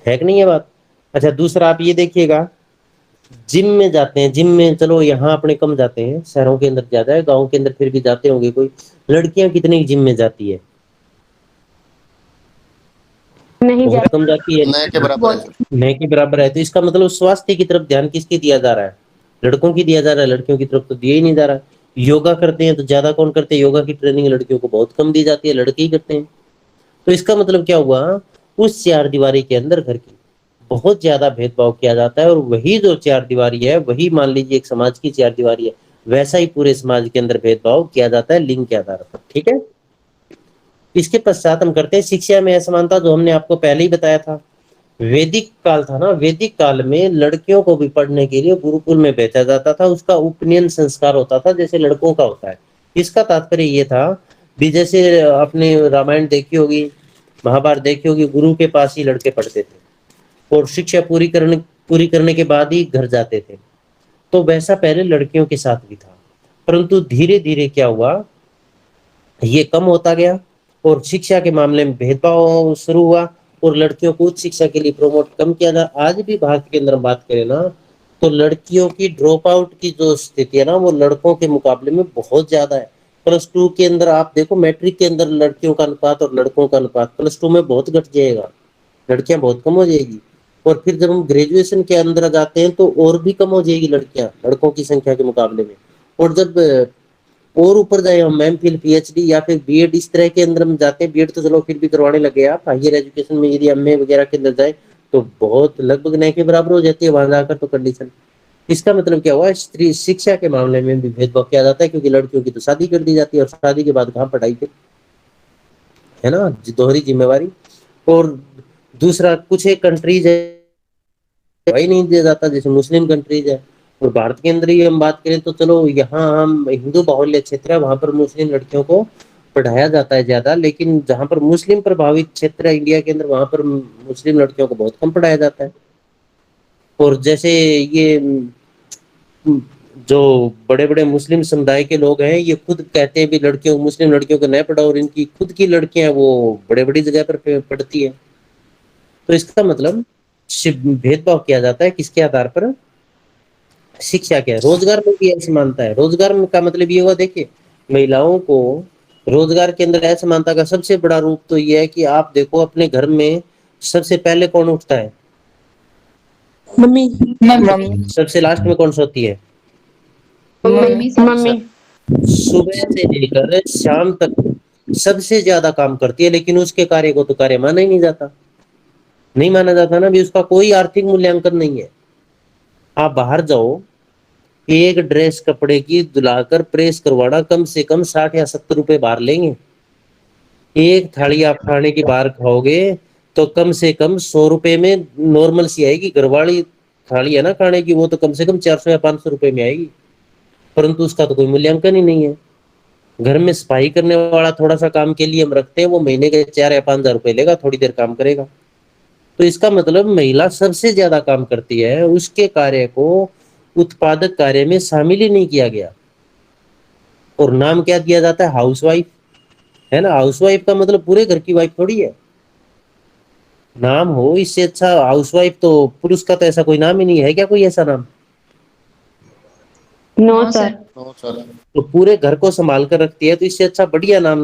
है कि नहीं ये बात? अच्छा, दूसरा आप ये देखिएगा, जिम में जाते हैं, जिम में चलो यहाँ अपने कम जाते हैं, शहरों के अंदर ज्यादा है, गाँव के अंदर फिर भी जाते होंगे कोई। लड़कियां कितनी जिम में जाती है? नहीं जा बहुत कम जाती है, न के बराबर है सर। न के बराबर है। तो इसका मतलब स्वास्थ्य की तरफ ध्यान किसकी दिया जा रहा है? लड़कों की दिया जा रहा है, लड़कियों की तरफ तो दिया ही नहीं जा रहा। योगा करते हैं तो ज्यादा कौन करते हैं? योगा की ट्रेनिंग लड़कियों को बहुत कम दी जाती है, लड़के ही करते हैं। तो इसका मतलब क्या हुआ? उस चार दीवारी के अंदर घर की बहुत ज्यादा भेदभाव किया जाता है, और वही जो चार दीवारी है, वही मान लीजिए एक समाज की चार दीवारी है, वैसा ही पूरे समाज के अंदर भेदभाव किया जाता है लिंग के आधार पर। ठीक है, इसके पश्चात हम करते हैं शिक्षा में असमानता, जो हमने आपको पहले ही बताया था। वैदिक काल था ना, वैदिक काल में लड़कियों को भी पढ़ने के लिए गुरुकुल में भेजा जाता था, उसका उपनयन संस्कार होता था जैसे लड़कों का होता है। इसका तात्पर्य ये था भी, जैसे आपने रामायण देखी होगी, महाभारत देखी होगी, गुरु के पास ही लड़के पढ़ते थे और शिक्षा पूरी करने के बाद ही घर जाते थे। तो वैसा पहले लड़कियों के साथ भी था, परंतु धीरे धीरे क्या हुआ, ये कम होता गया और शिक्षा के मामले में भेदभाव शुरू हुआ, और लड़कियों को उच्च शिक्षा के लिए प्रमोट कम किया जा। आज भी भारत के अंदर बात करें ना, तो लड़कियों की ड्रॉप आउट की जो स्थिति है ना, वो लड़कों के मुकाबले में बहुत ज्यादा है। +2 के अंदर आप देखो, मैट्रिक के अंदर लड़कियों का अनुपात और लड़कों का अनुपात +2 में बहुत घट जाएगा, लड़कियां बहुत कम हो जाएगी। और फिर जब हम ग्रेजुएशन के अंदर जाते हैं तो और भी कम हो जाएगी लड़कियां लड़कों की संख्या के मुकाबले में। और जब और ऊपर जाए हम एमफिल, पीएचडी या फिर बीएड, इस तरह के अंदर हम जाते हैं, बीएड तो चलो फिर भी करवाने लगे आप, हायर एजुकेशन में यदि एमए वगैरह के अंदर जाए तो बहुत लगभग न के बराबर हो जाती है वहां जाकर तो कंडीशन। इसका मतलब क्या हुआ? स्त्री शिक्षा के मामले में भी भेदभाव किया जाता है, क्योंकि लड़कियों की तो शादी कर दी जाती है, और शादी के बाद कहाँ पढ़ाई पे, है ना, दोहरी जिम्मेवारी। और दूसरा, कुछ एक कंट्रीज है भाई नहीं दिया जाता, जैसे मुस्लिम कंट्रीज है, और भारत के अंदर ही हम बात करें तो चलो, यहाँ हम हिंदू बाहुल्य क्षेत्र है, वहां पर मुस्लिम लड़कियों को पढ़ाया जाता है ज्यादा, लेकिन जहां पर मुस्लिम प्रभावित क्षेत्र है इंडिया के अंदर, वहां पर मुस्लिम लड़कियों को बहुत कम पढ़ाया जाता है। और जैसे ये जो बड़े बड़े मुस्लिम समुदाय के लोग हैं, ये खुद कहते हैं भी लड़कियों, मुस्लिम लड़कियों को न पढ़ाओ, और इनकी खुद की लड़कियां वो बड़े बड़ी जगह पर पढ़ती है। तो इसका मतलब भेदभाव किया जाता है किसके आधार पर? शिक्षा के। रोजगार में भी असमानता है। रोजगार में का मतलब ये हुआ, देखिए, महिलाओं को रोजगार के अंदर असमानता का सबसे बड़ा रूप तो ये है कि आप देखो अपने घर में सबसे पहले कौन उठता है? मम्मी। मम्मी। सबसे लास्ट में कौन सोती है? मम्मी। मम्मी। सुबह से लेकर शाम तक सबसे ज्यादा काम करती है, लेकिन उसके कार्य को तो कार्य माना ही नहीं जाता, नहीं माना जाता ना भी, उसका कोई आर्थिक मूल्यांकन नहीं है। आप बाहर जाओ, एक ड्रेस कपड़े की धुलाकर प्रेस करवाना कम से कम 60 या 70 रुपए बाहर लेंगे। एक थाली आप खाने की बाहर खाओगे तो कम से कम 100 रुपए में नॉर्मल सी आएगी। घरवाली थाली है ना खाने की, वो तो कम से कम 400 या 500 रुपए में आएगी, परंतु उसका तो कोई मूल्यांकन ही नहीं है। घर में सफाई करने वाला थोड़ा सा काम के लिए हम रखते हैं, वो महीने के 4 या 5 हजार रुपए लेगा, थोड़ी देर काम करेगा। तो इसका मतलब महिला सबसे ज्यादा काम करती है, उसके कार्य को उत्पादक कार्य में शामिल ही नहीं किया गया। और नाम क्या दिया जाता है? हाउसवाइफ, है ना। हाउसवाइफ का मतलब पूरे घर की वाइफ थोड़ी है। नाम हो इससे अच्छा हाउसवाइफ, तो पुरुष का तो ऐसा कोई नाम ही नहीं है क्या? कोई ऐसा नाम? No sir. No sir. तो पूरे घर को संभाल कर रखती है, तो इससे अच्छा बढ़िया नाम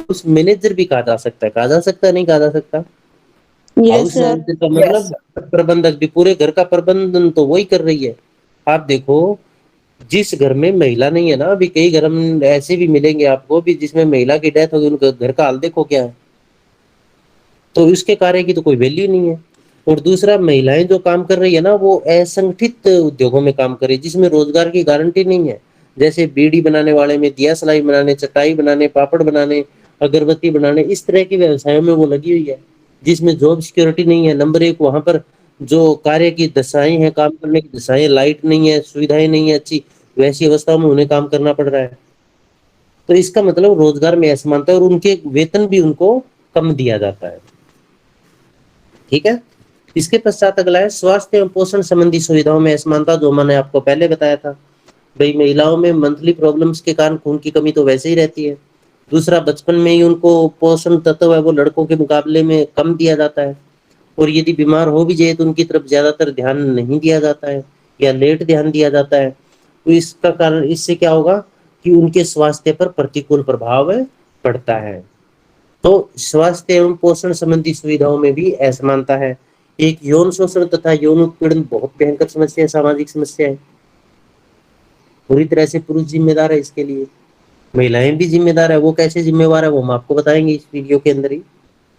उस मैनेजर भी कहा जा सकता है। कहा जा सकता है, नहीं कहा जा सकता? Yes house sir. मैनेजर का मतलब प्रबंधक भी, पूरे घर का प्रबंधन तो वही कर रही है। आप देखो, जिस घर में महिला नहीं है ना, अभी कई घर हम ऐसे भी मिलेंगे आपको भी जिसमें महिला की डेथ होगी, उनका घर का हाल देखो क्या है। तो इसके कार्य की तो कोई वैल्यू नहीं है। और दूसरा, महिलाएं जो काम कर रही है ना, वो असंगठित उद्योगों में काम कर रही है, जिसमें रोजगार की गारंटी नहीं है। जैसे बीड़ी बनाने वाले में, दिया सलाई बनाने, चटाई बनाने, पापड़ बनाने, अगरबत्ती बनाने, इस तरह के व्यवसायों में वो लगी हुई है, जिसमें जॉब सिक्योरिटी नहीं है। नंबर एक, वहां पर जो कार्य की दशाएं हैं, काम करने की दशाएं, लाइट नहीं है, सुविधाएं नहीं है अच्छी, वैसी अवस्थाओं में उन्हें काम करना पड़ रहा है। तो इसका मतलब रोजगार में असमानता है, और उनके वेतन भी उनको कम दिया जाता है। ठीक है। इसके पश्चात अगला है स्वास्थ्य एवं पोषण संबंधी सुविधाओं में असमानता, जो मैंने आपको पहले बताया था। भाई, महिलाओं में मंथली प्रॉब्लम्स के कारण खून की कमी तो वैसे ही रहती है। दूसरा, बचपन में ही उनको पोषण तत्व है वो लड़कों के मुकाबले में कम दिया जाता है, और यदि बीमार हो भी जाए तो उनकी तरफ ज्यादातर ध्यान नहीं दिया जाता है, या लेट ध्यान दिया जाता है। तो इसका कारण, इससे क्या होगा कि उनके स्वास्थ्य पर प्रतिकूल प्रभाव पड़ता है। तो स्वास्थ्य एवं पोषण संबंधी सुविधाओं में भी असमानता है। एक, यौन शोषण तथा यौन उत्पीड़न बहुत भयंकर समस्या है, सामाजिक समस्या है। पूरी तरह से पुरुष जिम्मेदार है इसके लिए, महिलाएं भी जिम्मेदार है। वो कैसे जिम्मेवार है वो हम आपको बताएंगे इस वीडियो के अंदर ही,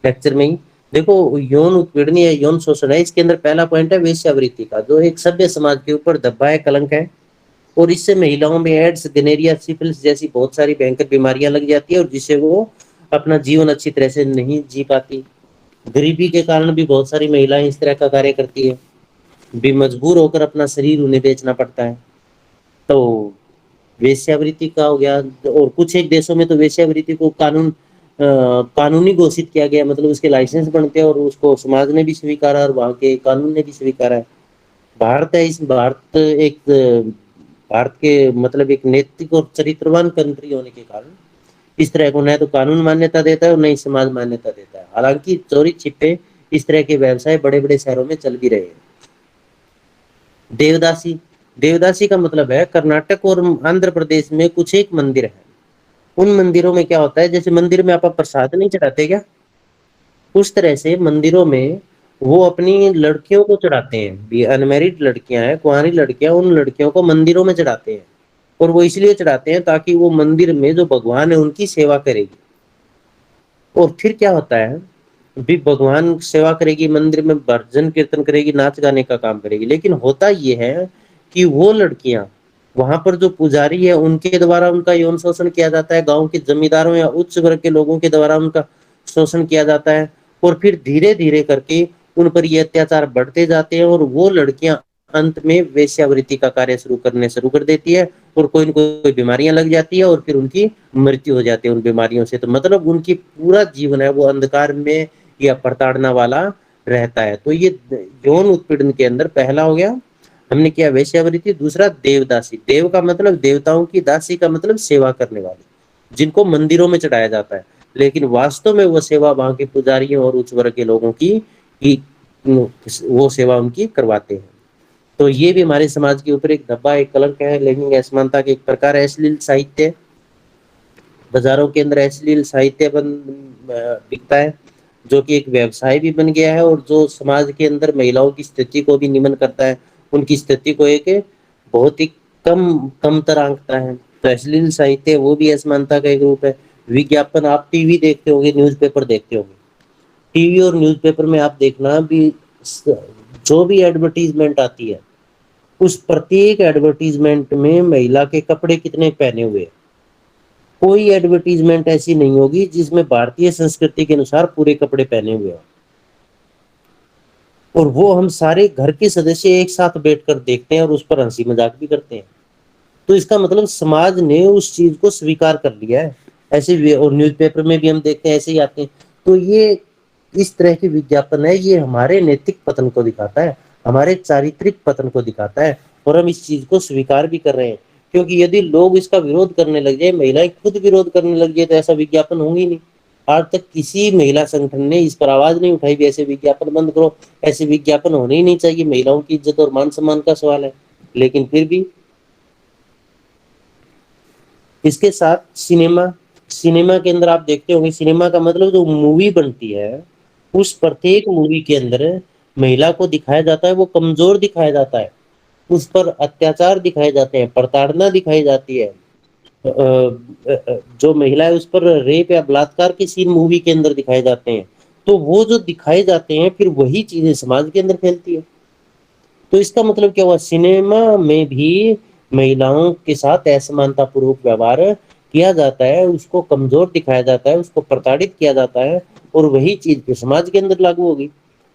लेक्चर में ही। देखो, यौन उत्पीड़न या यौन शोषण है, इसके अंदर पहला पॉइंट है वेश्यावृत्ति का, जो एक सभ्य समाज के ऊपर धब्बा है, कलंक है। और इससे महिलाओं में एड्स, गनेरिया, सिफिलिस जैसी बहुत सारी भयंकर बीमारियां लग जाती है, और जिससे वो अपना जीवन अच्छी तरह से नहीं जी पाती। गरीबी के कारण भी बहुत सारी महिलाएं इस तरह का कार्य करती है, भी मजबूर होकर अपना शरीर उन्हें बेचना पड़ता है। तो वेश्यावृत्ति का हो गया। और कुछ एक देशों में तो वेश्यावृत्ति को कानूनी घोषित किया गया, मतलब उसके लाइसेंस बनते हैं, और उसको समाज ने भी स्वीकारा और वहाँ के कानून ने भी स्वीकारा है। भारत है, इस भारत के मतलब एक नैतिक और चरित्रवान कंट्री होने के कारण इस तरह को न तो कानून मान्यता देता है और न ही समाज मान्यता देता है। हालांकि चोरी छिपे इस तरह के व्यवसाय बड़े बड़े शहरों में चल भी रहे हैं। देवदासी, देवदासी का मतलब है कर्नाटक और आंध्र प्रदेश में कुछ एक मंदिर है। उन मंदिरों में क्या होता है, जैसे मंदिर में आप प्रसाद नहीं चढ़ाते क्या, उस तरह से मंदिरों में वो अपनी लड़कियों को चढ़ाते हैं। भी अनमैरिड लड़कियां हैं, कुंवारी लड़कियां, उन लड़कियों को मंदिरों में चढ़ाते हैं। और वो इसलिए चढ़ाते हैं ताकि वो मंदिर में जो भगवान है उनकी सेवा करेगी। और फिर क्या होता है, भी भगवान सेवा करेगी, मंदिर में भजन कीर्तन करेगी, नाच गाने का काम करेगी। लेकिन होता ये है कि वो लड़कियां, वहां पर जो पुजारी है उनके द्वारा उनका यौन शोषण किया जाता है, गांव के जमींदारों या उच्च वर्ग के लोगों के द्वारा उनका शोषण किया जाता है। और फिर धीरे धीरे करके उन पर ये अत्याचार बढ़ते जाते हैं, और वो लड़कियां अंत में वेश्यावृत्ति का कार्य शुरू कर देती है, और कोई न कोई बीमारियां लग जाती है, और फिर उनकी मृत्यु हो जाती है उन बीमारियों से। तो मतलब उनकी पूरा जीवन है वो अंधकार में या प्रताड़ना वाला रहता है। तो ये यौन उत्पीड़न के अंदर पहला हो गया, हमने किया वेश्यावृत्ति। दूसरा, देवदासी। देव का मतलब देवताओं की, दासी का मतलब सेवा करने वाली, जिनको मंदिरों में चढ़ाया जाता है, लेकिन वास्तव में वो सेवा वहां के पुजारियों और उच्च वर्ग के लोगों की वो सेवा उनकी करवाते हैं। तो ये भी हमारे समाज के ऊपर एक धब्बा, एक कलंक है। लैंगिक असमानता के एक प्रकार है। अश्लील साहित्य, बाजारों के अंदर अश्लील साहित्य बिकता है, जो कि एक व्यवसाय भी बन गया है, और जो समाज के अंदर महिलाओं की स्थिति को भी निम्न करता है, उनकी स्थिति को एक बहुत ही कमतर आंकता है। तो अश्लील साहित्य वो भी असमानता का एक रूप है। विज्ञापन, आप टीवी देखते होंगे, न्यूज़पेपर देखते होंगे, टीवी और न्यूज़पेपर में आप देखना भी, जो भी एडवर्टीजमेंट आती है, उस प्रत्येक एडवर्टीजमेंट में महिला के कपड़े कितने पहने हुए हैं। कोई एडवर्टीजमेंट ऐसी नहीं होगी जिसमें भारतीय संस्कृति के अनुसार पूरे कपड़े पहने हुए हो, और वो हम सारे घर के सदस्य एक साथ बैठकर देखते हैं और उस पर हंसी मजाक भी करते हैं। तो इसका मतलब समाज ने उस चीज को स्वीकार कर लिया है। ऐसे, और न्यूज़पेपर में भी हम देखते हैं ऐसे ही आते हैं। तो ये इस तरह के विज्ञापन है, ये हमारे नैतिक पतन को दिखाता है, हमारे चारित्रिक पतन को दिखाता है। और हम इस चीज को स्वीकार भी कर रहे हैं, क्योंकि यदि लोग इसका विरोध करने लग जाए, महिलाएं खुद विरोध करने लग जाए, तो ऐसा विज्ञापन होंगे ही नहीं। आज तक किसी महिला संगठन ने इस पर आवाज नहीं उठाई भी ऐसे विज्ञापन बंद करो, ऐसे विज्ञापन होने ही नहीं चाहिए, महिलाओं की इज्जत और मान सम्मान का सवाल है। लेकिन फिर भी इसके साथ सिनेमा के अंदर आप देखते होंगे, सिनेमा का मतलब जो मूवी बनती है, उस प्रत्येक मूवी के अंदर महिला को दिखाया जाता है, वो कमजोर दिखाया जाता है, उस पर अत्याचार दिखाए जाते हैं, प्रताड़ना दिखाई जाती है, जो महिला है उस पर रेप या बलात्कार के सीन मूवी के अंदर दिखाए जाते हैं। तो वो जो दिखाए जाते हैं, फिर वही चीजें समाज के अंदर फैलती है। तो इसका मतलब क्या हुआ, सिनेमा में भी महिलाओं के साथ असमानता पूर्वक व्यवहार किया जाता है, उसको कमजोर दिखाया जाता है, उसको प्रताड़ित किया जाता है, और वही चीज फिर समाज के अंदर लागू होगी।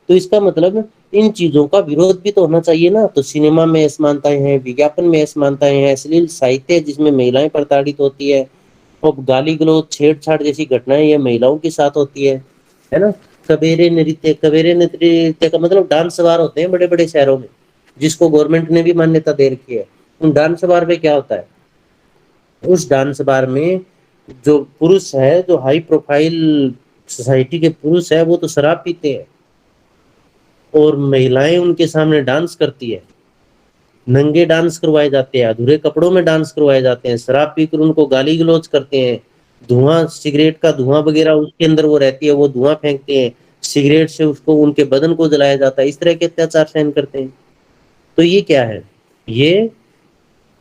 तो इसका मतलब इन चीजों का विरोध भी तो होना चाहिए ना। तो सिनेमा में असमानताएं हैं, विज्ञापन में असमानताएं हैं, अश्लील साहित्य जिसमें महिलाएं प्रताड़ित होती है, और गाली गलौज छेड़छाड़ जैसी घटनाएं ये महिलाओं के साथ होती है ना। कबेरे नृत्य का मतलब डांस सवार होते हैं बड़े बड़े शहरों में, जिसको गवर्नमेंट ने भी मान्यता दे रखी है। उन डांस बार में क्या होता है, उस डांस बार में जो पुरुष है, जो हाई प्रोफाइल सोसाइटी के पुरुष है, वो तो शराब पीते हैं, और महिलाएं उनके सामने डांस करती है, नंगे डांस करवाए जाते हैं, अधूरे कपड़ों में डांस करवाए जाते हैं, शराब पीकर उनको गाली गलौज करते हैं, धुआं सिगरेट का धुआं वगैरह उसके अंदर वो रहती है, वो धुआं फेंकते हैं, सिगरेट से उसको उनके बदन को जलाया जाता है, इस तरह के अत्याचार सहन करते हैं। तो ये क्या है, ये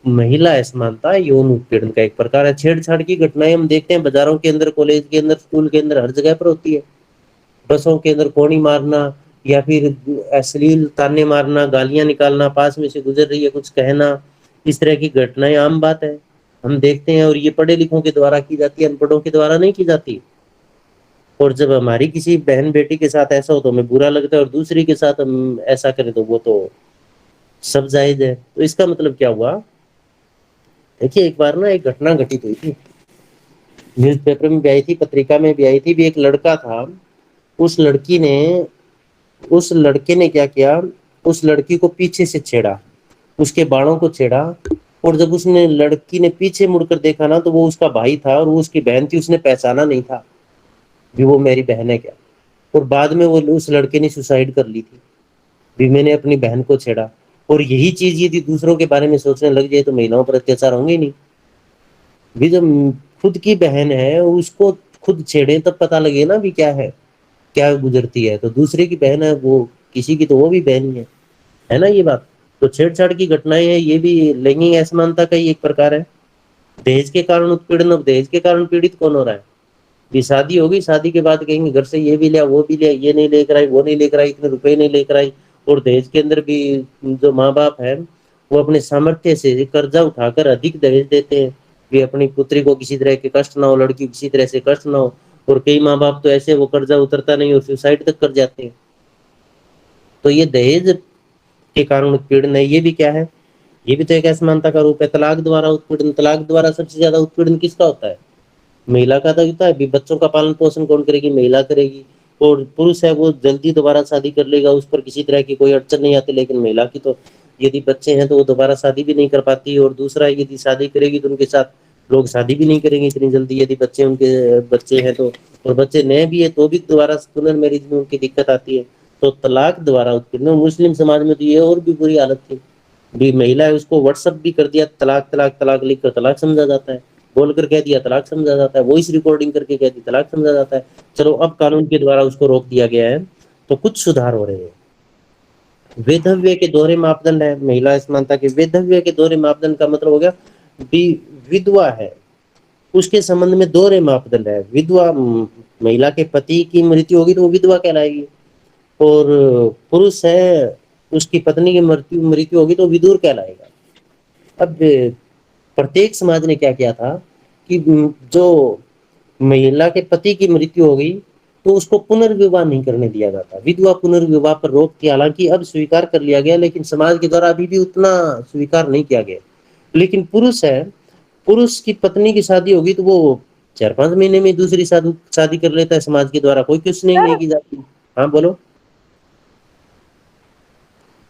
महिला असमानता, यौन उत्पीड़न का एक प्रकार है। छेड़छाड़ की घटनाएं हम देखते हैं बाजारों के अंदर, कॉलेज के अंदर, स्कूल के अंदर, हर जगह पर होती है। बसों के अंदर कोड़ी मारना, या फिर अश्लील ताने मारना, गालियां निकालना, पास में से गुजर रही है कुछ कहना, इस तरह की घटनाएं आम बात है, हम देखते हैं। और ये पढ़े लिखों के द्वारा की जाती है, अनपढ़ों के द्वारा नहीं की जाती। और जब हमारी किसी बहन बेटी के साथ ऐसा हो तो हमें बुरा लगता है, और दूसरी के साथ हम ऐसा करें तो वो तो सब जायज है। तो इसका मतलब क्या हुआ, देखिए एक बार ना एक घटना घटित हुई थी, न्यूज़पेपर में भी आई थी, पत्रिका में भी आई थी। भी एक लड़का था, उस लड़के ने क्या किया, उस लड़की को पीछे से छेड़ा, उसके बालों को छेड़ा, और जब उसने लड़की ने पीछे मुड़कर देखा ना, तो वो उसका भाई था और वो उसकी बहन थी, उसने पहचाना नहीं था भी वो मेरी बहन है क्या। और बाद में वो उस लड़के ने सुसाइड कर ली थी भी मैंने अपनी बहन को छेड़ा। और यही चीज यदि दूसरों के बारे में सोचने लग जाए तो महिलाओं पर अत्याचार होंगे नहीं भी। जब खुद की बहन है उसको खुद छेड़े तब पता लगे ना भी क्या है, क्या गुजरती है। तो दूसरे की बहन है वो, किसी की तो वो भी बहन ही है ना ये बात। तो छेड़छाड़ की घटनाएं है, ये भी लैंगिक असमानता का ही एक प्रकार है। दहेज के कारण उत्पीड़न, अब दहेज के कारण पीड़ित कौन हो रहा है, भी शादी होगी, शादी के बाद कहेंगे घर से ये भी लिया, वो भी लिया, ये नहीं लेकर आई, वो नहीं लेकर आई, इतने रुपए नहीं लेकर आई। और दहेज के अंदर भी जो माँ बाप है वो अपने सामर्थ्य से कर्जा उठाकर अधिक दहेज देते हैं कि अपनी पुत्री को किसी तरह के कष्ट ना हो, लड़की को किसी तरह से कष्ट ना हो। और कई माँ बाप तो ऐसे वो कर्जा उतरता नहीं और सुसाइड तक कर जाते हैं। तो ये दहेज के कारण उत्पीड़न है, ये भी क्या है, ये भी तो एक असमानता का रूप है। तलाक द्वारा उत्पीड़न, तलाक द्वारा सबसे ज्यादा उत्पीड़न किसका होता है, महिला का तो होता है। भी बच्चों का पालन पोषण कौन करेगी, महिला करेगी। और पुरुष है वो जल्दी दोबारा शादी कर लेगा, उस पर किसी तरह की कोई अड़चन नहीं आती। लेकिन महिला की तो यदि बच्चे हैं तो वो दोबारा शादी भी नहीं कर पाती। और दूसरा, यदि शादी करेगी तो उनके साथ लोग शादी भी नहीं करेंगे इतनी जल्दी, यदि बच्चे उनके बच्चे हैं तो। और बच्चे नए भी है तो भी दोबारा पुनर्मैरिज में उनकी दिक्कत आती है। तो तलाक द्वारा उत्पीड़न, मुस्लिम समाज में तो ये और भी बुरी हालत थी भी। महिला है उसको व्हाट्सएप भी कर दिया, तलाक तलाक तलाक लिख कर तलाक समझा जाता है, बोलकर कह दिया तलाक समझा जाता है, वॉइस रिकॉर्डिंग करके कह दी तलाक समझा जाता है। चलो अब कानून के द्वारा उसको रोक दिया गया है, तो कुछ सुधार हो रहे हैं। वैधव्य के दोहरे मापदंड है, महिला असमानता के वैधव्य के दोहरे मापदंड का मतलब हो गया विधवा है उसके संबंध में दोहरे मापदंड है। विधवा, महिला के पति की मृत्यु होगी तो वो विधवा कहलाएगी, और पुरुष है उसकी पत्नी की मृत्यु होगी तो विधुर कहलाएगा। अब प्रत्येक समाज ने क्या किया था कि जो महिला के पति की मृत्यु हो गई तो उसको पुनर्विवाह नहीं करने दिया जाता, विधवा पुनर्विवाह पर रोक थी। हालांकि अब स्वीकार कर लिया गया, लेकिन समाज के द्वारा अभी भी उतना स्वीकार नहीं किया गया। लेकिन पुरुष है, पुरुष की पत्नी की शादी होगी तो वो 4-5 महीने में दूसरी शादी कर लेता है, समाज के द्वारा कोई क्वेश्चनिंग नहीं की जाती। हाँ बोलो।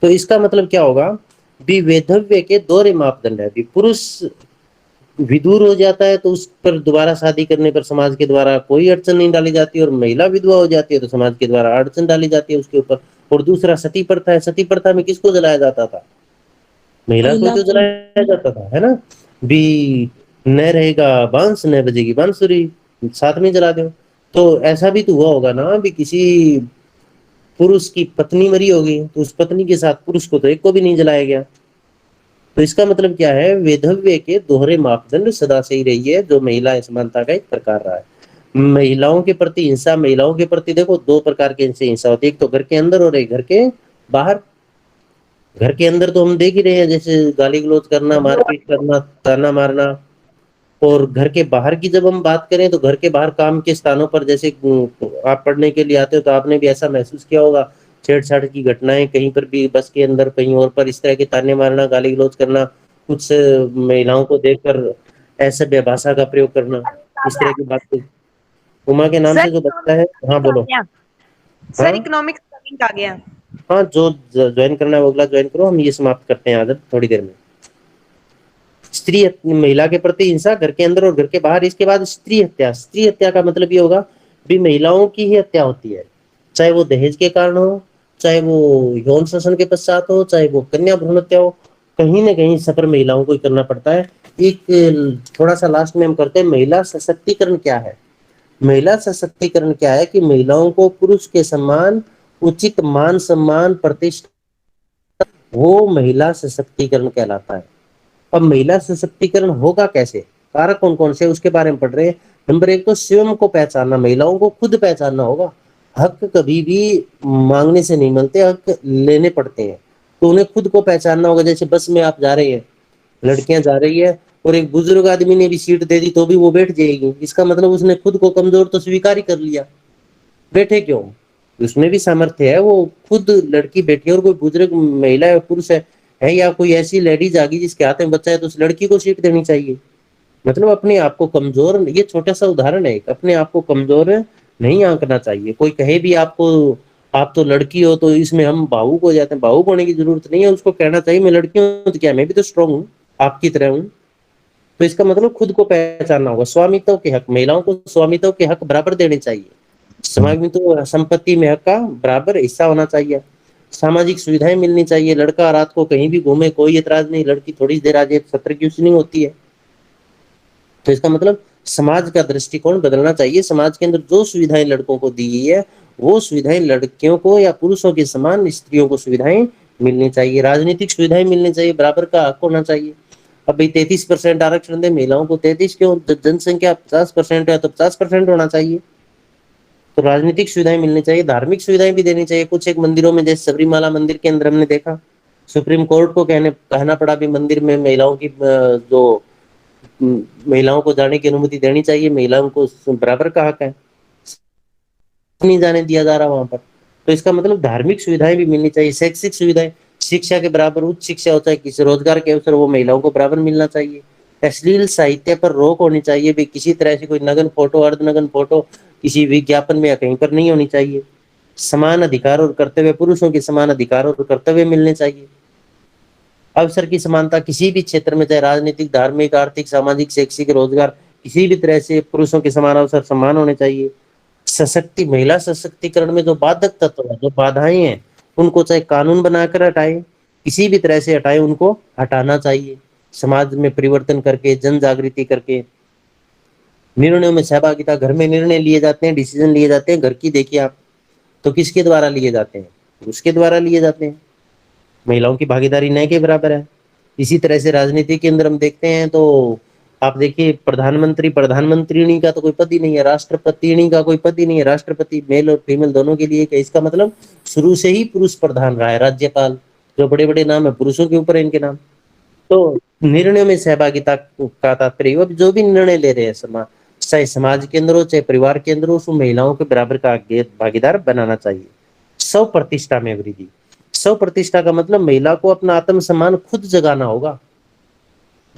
तो इसका मतलब क्या होगा, भी वैधव्य के दोहरे मापदंड है। भी पुरुष विदूर हो जाता है तो उस पर दोबारा शादी करने पर समाज के द्वारा कोई अड़चन नहीं डाली जाती, और महिला विधवा हो जाती है तो समाज के द्वारा अड़चन डाली जाती है उसके ऊपर। और दूसरा सती प्रथा है। सती प्रथा में किसको जलाया जाता था? महिला को तो जलाया जाता था, है ना। भी न रहेगा बांस न बजेगी बांसुरी, साथ में जला दो। तो ऐसा भी तो हुआ होगा ना, भी किसी पुरुष की पत्नी मरी होगी तो उस पत्नी के साथ पुरुष को तो एक को भी नहीं जलाया गया। तो इसका मतलब क्या है? वैधव्य के दोहरे मापदंड सदा से ही रही है, जो महिला असमानता का एक प्रकार रहा है। महिलाओं के प्रति हिंसा, महिलाओं के प्रति देखो दो प्रकार की हिंसा होती है, एक तो घर के अंदर और एक घर के बाहर। घर के अंदर तो हम देख ही रहे हैं, जैसे गाली गलौज करना, मारपीट करना, ताना मारना। और घर के बाहर की जब हम बात करें तो घर के बाहर काम के स्थानों पर, जैसे आप पढ़ने के लिए आते हो तो आपने भी ऐसा महसूस किया होगा, छेड़छाड़ की घटनाएं कहीं पर भी, बस के अंदर कहीं और पर, इस तरह के ताने मारना, गाली गलौज करना, कुछ महिलाओं को देखकर असभ्य भाषा का प्रयोग करना, इस तरह की बातें। उमा के नाम से जो बच्चा है, हाँ बोलो। सर हाँ इकोनॉमिक्स लिंक आ गया। हाँ, जो ज्वाइन करना है वो अगला ज्वाइन करो, हम ये समाप्त करते हैं आज थोड़ी देर में। स्त्री महिला के प्रति हिंसा घर के अंदर और घर के बाहर। इसके बाद स्त्री हत्या। स्त्री हत्या का मतलब ये होगा भी महिलाओं की ही हत्या होती है, चाहे वो दहेज के कारण हो, चाहे वो यौन शोषण के पश्चात हो, चाहे वो कन्या भ्रूण हत्या हो, कहीं ना कहीं सफर महिलाओं को ही करना पड़ता है। एक थोड़ा सा लास्ट में हम करते हैं, महिला सशक्तिकरण क्या है। महिला सशक्तिकरण क्या है कि महिलाओं को पुरुष के समान उचित मान सम्मान प्रतिष्ठा, वो महिला सशक्तिकरण कहलाता है। अब महिला सशक्तिकरण होगा कैसे, कारक कौन कौन से, उसके बारे में पढ़ रहे हैं। नंबर एक तो स्वयं को पहचानना, महिलाओं को खुद पहचानना होगा। हक कभी भी मांगने से नहीं मिलते, हक लेने पड़ते हैं, तो उन्हें खुद को पहचानना होगा। जैसे बस में आप जा रहे हैं, लड़कियां जा रही है और एक बुजुर्ग आदमी ने भी सीट दे दी तो भी वो बैठ जाएगी, इसका मतलब उसने खुद को कमजोर तो स्वीकार ही कर लिया। बैठे क्यों? उसमें भी सामर्थ्य है, वो खुद लड़की बैठी है और कोई बुजुर्ग महिला है, पुरुष है या कोई ऐसी लेडीज आ गई जिसके हाथ में बच्चा है तो उस लड़की को सीट देनी चाहिए। मतलब अपने आप को कमजोर, ये छोटा सा उदाहरण है, अपने आप को कमजोर नहीं आंकना चाहिए। कोई कहे भी आपको आप तो लड़की हो तो इसमें हम भावुक हो जाते हैं, भावुक होने की जरूरत नहीं है। उसको कहना चाहिए मैं लड़की हूँ तो क्या, मैं भी तो स्ट्रांग हूँ, आपकी तरह हूँ। तो इसका मतलब खुद को पहचानना होगा। स्वामित्व के हक, महिलाओं को स्वामित्व के हक बराबर देने चाहिए। समाज में तो संपत्ति में हक का बराबर हिस्सा होना चाहिए। सामाजिक सुविधाएं मिलनी चाहिए। लड़का रात को कहीं भी घूमे कोई एतराज नहीं, लड़की थोड़ी देर आ जाए सत्र की नहीं होती है। तो इसका मतलब समाज का दृष्टिकोण बदलना चाहिए। समाज के अंदर जो सुविधाएं लड़कों को दी गई है वो सुविधाएं लड़कियों को या पुरुषों के समान स्त्रियों को सुविधाएं मिलनी चाहिए। राजनीतिक सुविधाएं मिलनी चाहिए, बराबर का हक होना चाहिए। अब भाई 33% आरक्षण दे महिलाओं को, 33 क्यों, जनसंख्या 50% है तो 50% होना चाहिए। तो राजनीतिक सुविधाएं मिलनी चाहिए, धार्मिक सुविधाएं भी देनी चाहिए। कुछ एक मंदिरों में, जैसे सबरीमाला मंदिर के अंदर हमने देखा सुप्रीम कोर्ट को कहना पड़ा भी मंदिर में महिलाओं की जो महिलाओं को जाने की अनुमति देनी चाहिए, महिलाओं को बराबर का हक है, नहीं जाने दिया जा रहा वहां पर। तो इसका मतलब धार्मिक सुविधाएं भी मिलनी चाहिए। शैक्षिक सुविधाएं, शिक्षा के बराबर उच्च शिक्षा हो, चाहे किसी रोजगार के अवसर वो महिलाओं को बराबर मिलना चाहिए। अश्लील साहित्य पर रोक होनी चाहिए, भी किसी तरह से कोई नग्न फोटो, अर्धनग्न फोटो किसी विज्ञापन में या कहीं पर नहीं होनी चाहिए। समान अधिकार और कर्तव्य, पुरुषों के समान अधिकार और कर्तव्य मिलने चाहिए। अवसर की समानता किसी भी क्षेत्र में, चाहे राजनीतिक, धार्मिक, आर्थिक, सामाजिक, शैक्षिक, रोजगार, किसी भी तरह से पुरुषों के समान अवसर समान होने चाहिए। महिला सशक्तिकरण में जो बाधक तत्व है, जो बाधाएं हैं, उनको चाहे कानून बनाकर हटाए, किसी भी तरह से हटाए, उनको हटाना चाहिए। समाज में परिवर्तन करके, जन जागृति करके, निर्णयों में सहभागिता, घर में निर्णय लिए जाते हैं, डिसीजन लिए जाते हैं। घर की देखिए आप, तो किसके द्वारा लिए जाते हैं? उसके द्वारा लिए जाते हैं। महिलाओं की भागीदारी न के बराबर है। इसी तरह से राजनीति के अंदर हम देखते हैं तो आप देखिए प्रधानमंत्री का तो कोई पद ही नहीं है, राष्ट्रपति का कोई पद ही नहीं है। राष्ट्रपति मेल और फीमेल दोनों के लिए, इसका मतलब शुरू से ही पुरुष प्रधान रहा है। राज्यपाल, जो बड़े बड़े नाम है पुरुषों के ऊपर है इनके नाम। तो निर्णयों में सहभागिता का तात्पर्य, जो भी निर्णय ले रहे हैं समाज, चाहे समाज के अंदर हो चाहे परिवार के अंदर हो, उसको महिलाओं के बराबर का भागीदार बनाना चाहिए। स्व प्रतिष्ठा में वृद्धि। स्व प्रतिष्ठा का मतलब महिला को अपना आत्मसम्मान खुद जगाना होगा।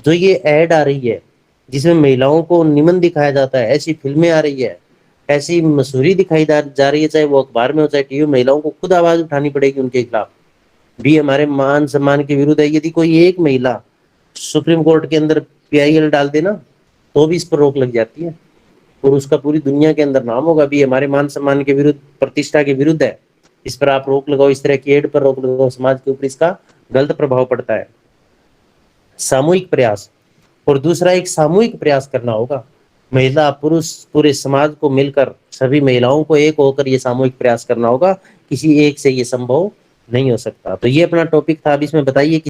जो ये ऐड आ रही है जिसमें महिलाओं को निमन दिखाया जाता है, ऐसी फिल्में आ रही है, ऐसी मशहूरी दिखाई जा रही है, चाहे वो अखबार में हो चाहे टीवी, महिलाओं को खुद आवाज उठानी पड़ेगी उनके खिलाफ। भी हमारे मान सम्मान के विरुद्ध है। यदि कोई एक महिला सुप्रीम कोर्ट के अंदर PIL डाल देना तो भी इस पर रोक लग जाती है और उसका पूरी दुनिया के अंदर नाम होगा भी हमारे मान सम्मान के विरुद्ध, प्रतिष्ठा के विरुद्ध है, इस पर आप रोक लगाओ, इस तरह की एड पर रोक लगाओ, समाज के ऊपर इसका गलत प्रभाव पड़ता है। सामूहिक प्रयास, और दूसरा एक सामूहिक प्रयास करना होगा, महिला पुरुष पूरे समाज को मिलकर, सभी महिलाओं को एक होकर ये सामूहिक प्रयास करना होगा, किसी एक से ये संभव नहीं हो सकता। तो ये अपना टॉपिक था। अब इसमें बताइए कि